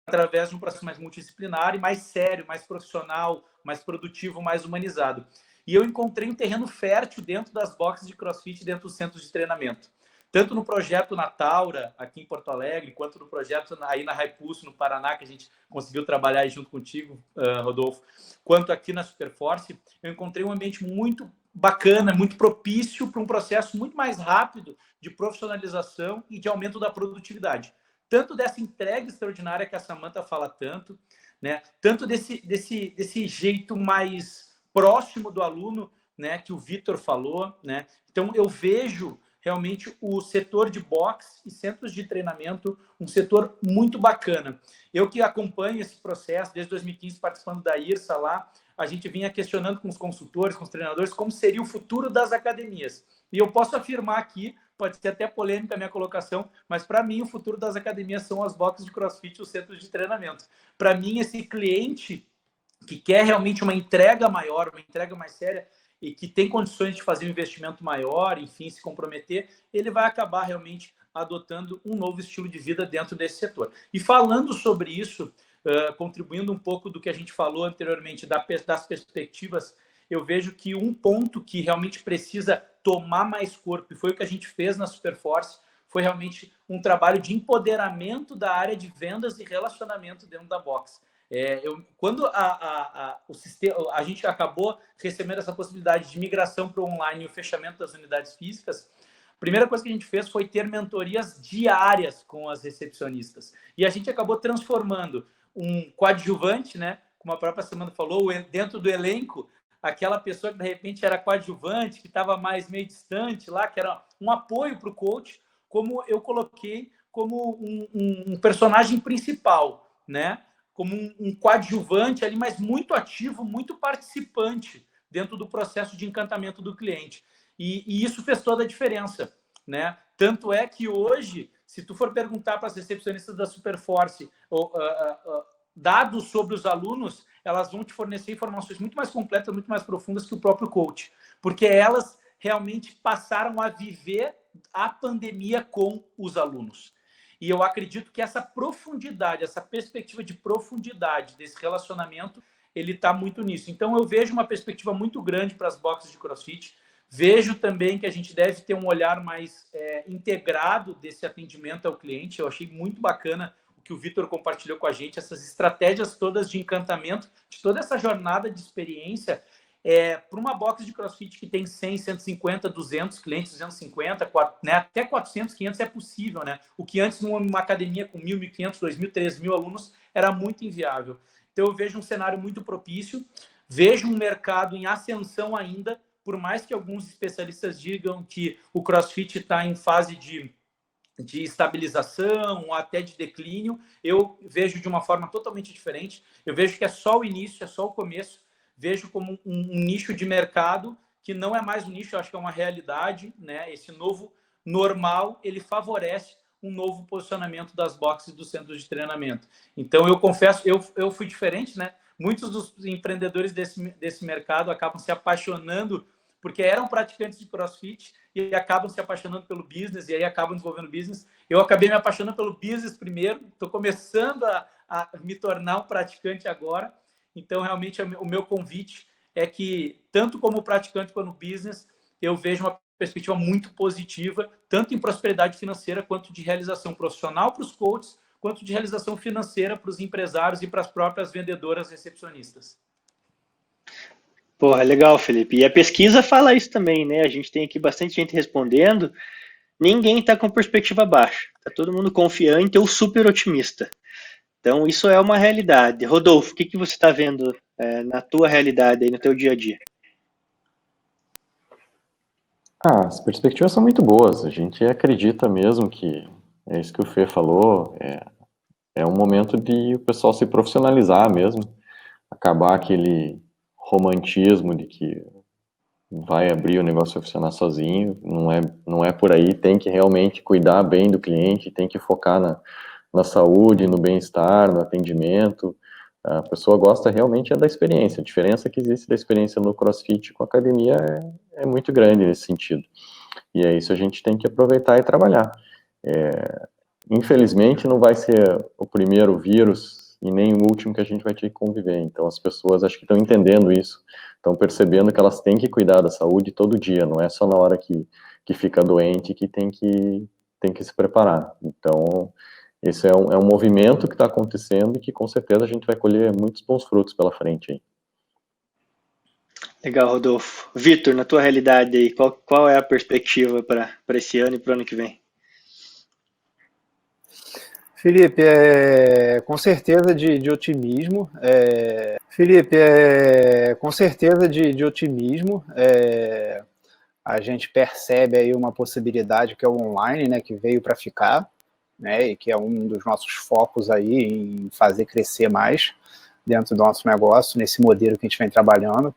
através de um processo mais multidisciplinar e mais sério, mais profissional, mais produtivo, mais humanizado. E eu encontrei um terreno fértil dentro das boxes de CrossFit, dentro dos centros de treinamento. Tanto no projeto na Taura, aqui em Porto Alegre, quanto no projeto aí na Hypulse, no Paraná, que a gente conseguiu trabalhar aí junto contigo, Rodolfo, quanto aqui na Superforce, eu encontrei um ambiente muito bacana, muito propício para um processo muito mais rápido de profissionalização e de aumento da produtividade. tanto dessa entrega extraordinária que a Samantha fala tanto, né? Tanto desse jeito mais próximo do aluno, né? Que o Vitor falou, né? Então, eu vejo realmente o setor de boxe e centros de treinamento um setor muito bacana. Eu que acompanho esse processo desde 2015, participando da IRSA lá, a gente vinha questionando com os consultores, com os treinadores, como seria o futuro das academias. E eu posso afirmar aqui, pode ser até polêmica a minha colocação, mas para mim o futuro das academias são as boxes de CrossFit e os centros de treinamento. Para mim, esse cliente que quer realmente uma entrega maior, uma entrega mais séria, e que tem condições de fazer um investimento maior, enfim, se comprometer, ele vai acabar realmente adotando um novo estilo de vida dentro desse setor. E falando sobre isso, contribuindo um pouco do que a gente falou anteriormente das perspectivas, eu vejo que um ponto que realmente precisa tomar mais corpo, e foi o que a gente fez na Superforce, foi realmente um trabalho de empoderamento da área de vendas e relacionamento dentro da box. Quando a gente acabou recebendo essa possibilidade de migração para o online e o fechamento das unidades físicas, a primeira coisa que a gente fez foi ter mentorias diárias com as recepcionistas. E a gente acabou transformando um coadjuvante, né, como a própria Samantha falou, dentro do elenco, aquela pessoa que de repente era coadjuvante, que estava mais meio distante lá, que era um apoio para o coach, como eu coloquei como um personagem principal, né? Como um coadjuvante ali, mas muito ativo, muito participante dentro do processo de encantamento do cliente. E isso fez toda a diferença, né? Tanto é que hoje, se tu for perguntar para as recepcionistas da Superforce dados sobre os alunos, elas vão te fornecer informações muito mais completas, muito mais profundas que o próprio coach, porque elas realmente passaram a viver a pandemia com os alunos. E eu acredito que essa profundidade, essa perspectiva de profundidade desse relacionamento, ele está muito nisso. Então, eu vejo uma perspectiva muito grande para as boxes de CrossFit. Vejo também que a gente deve ter um olhar mais integrado desse atendimento ao cliente. Eu achei muito bacana o que o Vitor compartilhou com a gente, essas estratégias todas de encantamento, de toda essa jornada de experiência. Para uma box de CrossFit que tem 100, 150, 200 clientes, 250, né, até 400, 500 é possível, né? O que antes numa academia com 1.000, 1.500, 2.000, 3.000 alunos era muito inviável. Então eu vejo um cenário muito propício, vejo um mercado em ascensão ainda, por mais que alguns especialistas digam que o CrossFit está em fase de estabilização ou até de declínio, eu vejo de uma forma totalmente diferente. Eu vejo que é só o início, é só o começo. Vejo como um nicho de mercado que não é mais um nicho, eu acho que é uma realidade, né? Esse novo normal, ele favorece um novo posicionamento das boxes dos centros de treinamento. Então, eu confesso, eu fui diferente, né? Muitos dos empreendedores desse mercado acabam se apaixonando porque eram praticantes de CrossFit e acabam se apaixonando pelo business e aí acabam desenvolvendo business. Eu acabei me apaixonando pelo business primeiro, estou começando a me tornar um praticante agora. Então, realmente, o meu convite é que, tanto como praticante quanto business, eu vejo uma perspectiva muito positiva, tanto em prosperidade financeira, quanto de realização profissional para os coaches, quanto de realização financeira para os empresários e para as próprias vendedoras recepcionistas. Porra, legal, Felipe. E a pesquisa fala isso também, né? A gente tem aqui bastante gente respondendo. Ninguém está com perspectiva baixa. Está todo mundo confiante ou super otimista. Então, isso é uma realidade. Rodolfo, o que você está vendo na tua realidade, aí, no teu dia a dia? As perspectivas são muito boas. A gente acredita mesmo que é isso que o Fê falou. É um momento de o pessoal se profissionalizar mesmo. Acabar aquele romantismo de que vai abrir o negócio vai funcionar sozinho. Não é por aí. Tem que realmente cuidar bem do cliente, tem que focar na saúde, no bem-estar, no atendimento. A pessoa gosta realmente da experiência. A diferença que existe da experiência no CrossFit com a academia é muito grande nesse sentido. E é isso a gente tem que aproveitar e trabalhar. Infelizmente, não vai ser o primeiro vírus e nem o último que a gente vai ter que conviver. Então, as pessoas acho que estão entendendo isso, estão percebendo que elas têm que cuidar da saúde todo dia, não é só na hora que fica doente que tem que se preparar. Então, esse é um movimento que está acontecendo e que com certeza a gente vai colher muitos bons frutos pela frente aí. Legal, Rodolfo. Vitor, na tua realidade aí, qual é a perspectiva para esse ano e para o ano que vem? Felipe, com certeza de otimismo. Felipe, com certeza de otimismo. A gente percebe aí uma possibilidade que é o online, né, que veio para ficar, né, e que é um dos nossos focos aí em fazer crescer mais dentro do nosso negócio, nesse modelo que a gente vem trabalhando.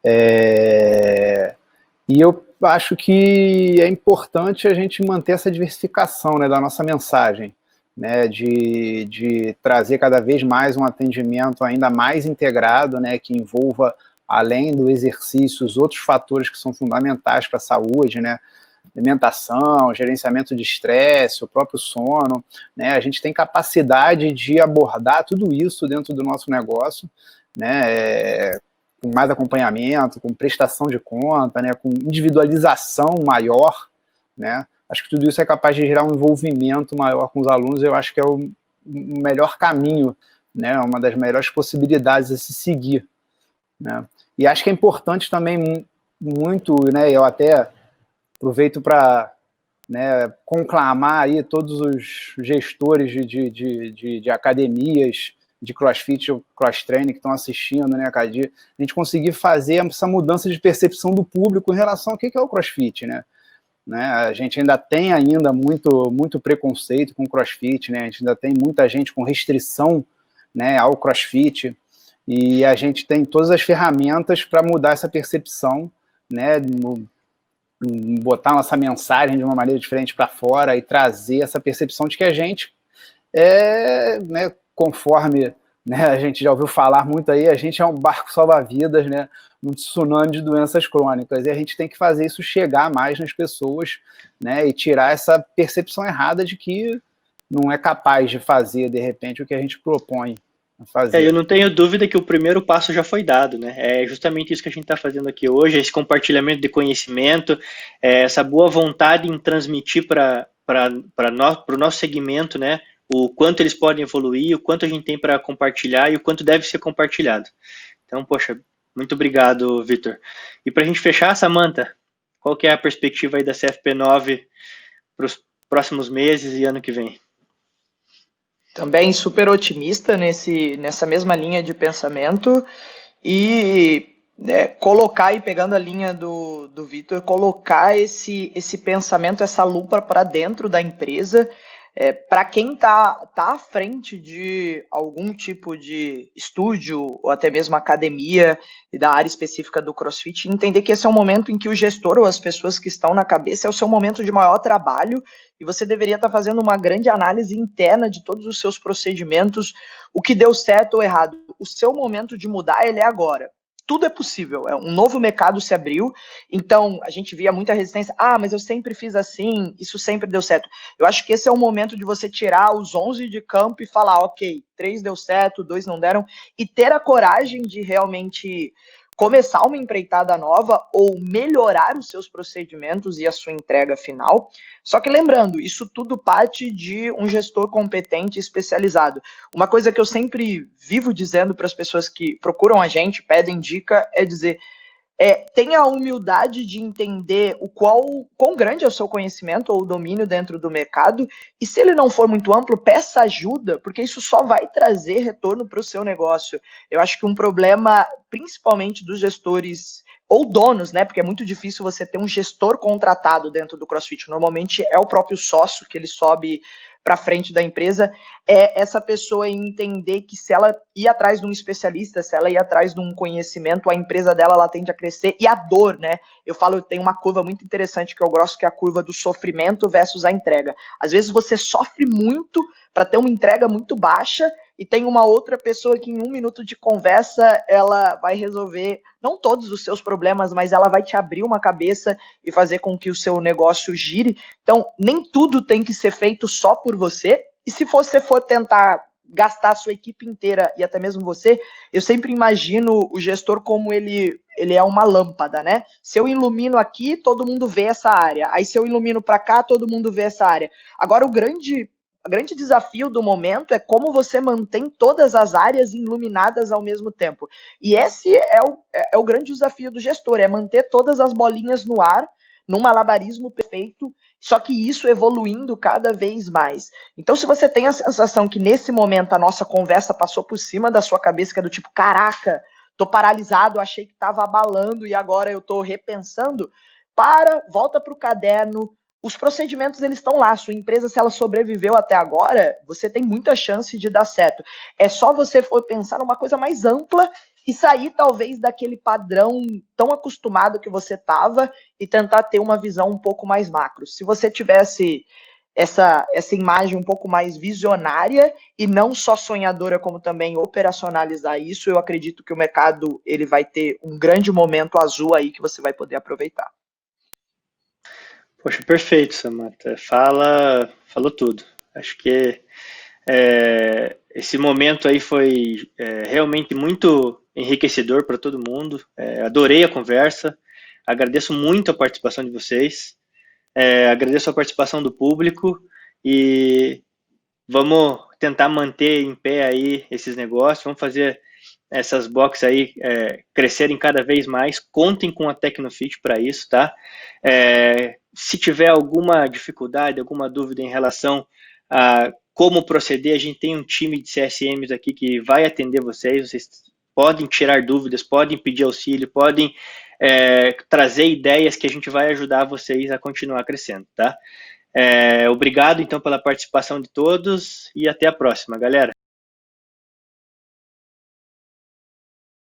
E eu acho que é importante a gente manter essa diversificação, né, da nossa mensagem, né, de trazer cada vez mais um atendimento ainda mais integrado, né, que envolva, além do exercício, os outros fatores que são fundamentais para a saúde, né, alimentação, gerenciamento de estresse, o próprio sono, né, a gente tem capacidade de abordar tudo isso dentro do nosso negócio, né, com mais acompanhamento, com prestação de conta, né, com individualização maior, né. Acho que tudo isso é capaz de gerar um envolvimento maior com os alunos. Eu acho que é o melhor caminho, né, uma das melhores possibilidades a se seguir, né. E acho que é importante também muito, né, eu até aproveito para, né, conclamar aí todos os gestores de academias de CrossFit ou cross-training que estão assistindo, né, a gente conseguir fazer essa mudança de percepção do público em relação ao que é o CrossFit, né. A gente ainda tem muito preconceito com o CrossFit, né? A gente ainda tem muita gente com restrição, né, ao CrossFit, e a gente tem todas as ferramentas para mudar essa percepção, né, botar nossa mensagem de uma maneira diferente para fora e trazer essa percepção de que a gente né, conforme, né, a gente já ouviu falar muito aí, a gente é um barco salva-vidas, né, num tsunami de doenças crônicas, e a gente tem que fazer isso chegar mais nas pessoas, né, e tirar essa percepção errada de que não é capaz de fazer, de repente, o que a gente propõe a fazer. Eu não tenho dúvida que o primeiro passo já foi dado, né? É justamente isso que a gente está fazendo aqui hoje, esse compartilhamento de conhecimento, essa boa vontade em transmitir para o nosso segmento, né, o quanto eles podem evoluir, o quanto a gente tem para compartilhar e o quanto deve ser compartilhado. Então, poxa, muito obrigado, Vitor. E para a gente fechar, Samantha, qual que é a perspectiva aí da CFP9 para os próximos meses e ano que vem? Também super otimista nessa mesma linha de pensamento e colocar, e pegando a linha do Vitor, colocar esse pensamento, essa lupa para dentro da empresa, para quem está à frente de algum tipo de estúdio ou até mesmo academia e da área específica do CrossFit, entender que esse é o momento em que o gestor ou as pessoas que estão na cabeça é o seu momento de maior trabalho e você deveria estar fazendo uma grande análise interna de todos os seus procedimentos, o que deu certo ou errado. O seu momento de mudar, ele é agora. Tudo é possível, um novo mercado se abriu, então a gente via muita resistência, mas eu sempre fiz assim, isso sempre deu certo. Eu acho que esse é o momento de você tirar os 11 de campo e falar, ok, 3 deu certo, 2 não deram, e ter a coragem de realmente começar uma empreitada nova ou melhorar os seus procedimentos e a sua entrega final. Só que lembrando, isso tudo parte de um gestor competente e especializado. Uma coisa que eu sempre vivo dizendo para as pessoas que procuram a gente, pedem dica, é dizer, tenha a humildade de entender quão grande é o seu conhecimento ou o domínio dentro do mercado, e se ele não for muito amplo, peça ajuda, porque isso só vai trazer retorno para o seu negócio. Eu acho que um problema, principalmente dos gestores ou donos, né, porque é muito difícil você ter um gestor contratado dentro do CrossFit, normalmente é o próprio sócio que ele sobe para frente da empresa, é essa pessoa entender que se ela ir atrás de um especialista, se ela ir atrás de um conhecimento, a empresa dela ela tende a crescer, e a dor, né? Eu tenho uma curva muito interessante que eu gosto, que é a curva do sofrimento versus a entrega. Às vezes você sofre muito para ter uma entrega muito baixa, e tem uma outra pessoa que em 1 minuto de conversa, ela vai resolver, não todos os seus problemas, mas ela vai te abrir uma cabeça e fazer com que o seu negócio gire. Então, nem tudo tem que ser feito só por você, e se você for tentar gastar a sua equipe inteira e até mesmo você, eu sempre imagino o gestor como ele é uma lâmpada, né? Se eu ilumino aqui, todo mundo vê essa área. Aí se eu ilumino para cá, todo mundo vê essa área. Agora, o grande desafio do momento é como você mantém todas as áreas iluminadas ao mesmo tempo. E esse é o grande desafio do gestor, é manter todas as bolinhas no ar, num malabarismo perfeito, só que isso evoluindo cada vez mais. Então, se você tem a sensação que nesse momento a nossa conversa passou por cima da sua cabeça, que é do tipo, caraca, tô paralisado, achei que estava abalando e agora eu tô repensando, volta para o caderno. Os procedimentos, eles estão lá. Sua empresa, se ela sobreviveu até agora, você tem muita chance de dar certo. É só você for pensar numa coisa mais ampla e sair, talvez, daquele padrão tão acostumado que você estava e tentar ter uma visão um pouco mais macro. Se você tivesse essa imagem um pouco mais visionária e não só sonhadora, como também operacionalizar isso, eu acredito que o mercado ele vai ter um grande momento azul aí que você vai poder aproveitar. Poxa, perfeito, Samantha. Falou tudo. Acho que esse momento aí foi realmente muito enriquecedor para todo mundo. Adorei a conversa. Agradeço muito a participação de vocês. Agradeço a participação do público e vamos tentar manter em pé aí esses negócios. Vamos fazer essas boxes aí crescerem cada vez mais. Contem com a Tecnofit para isso, tá? Se tiver alguma dificuldade, alguma dúvida em relação a como proceder, a gente tem um time de CSMs aqui que vai atender vocês. Vocês podem tirar dúvidas, podem pedir auxílio, podem trazer ideias que a gente vai ajudar vocês a continuar crescendo, tá? Obrigado, então, pela participação de todos e até a próxima, galera.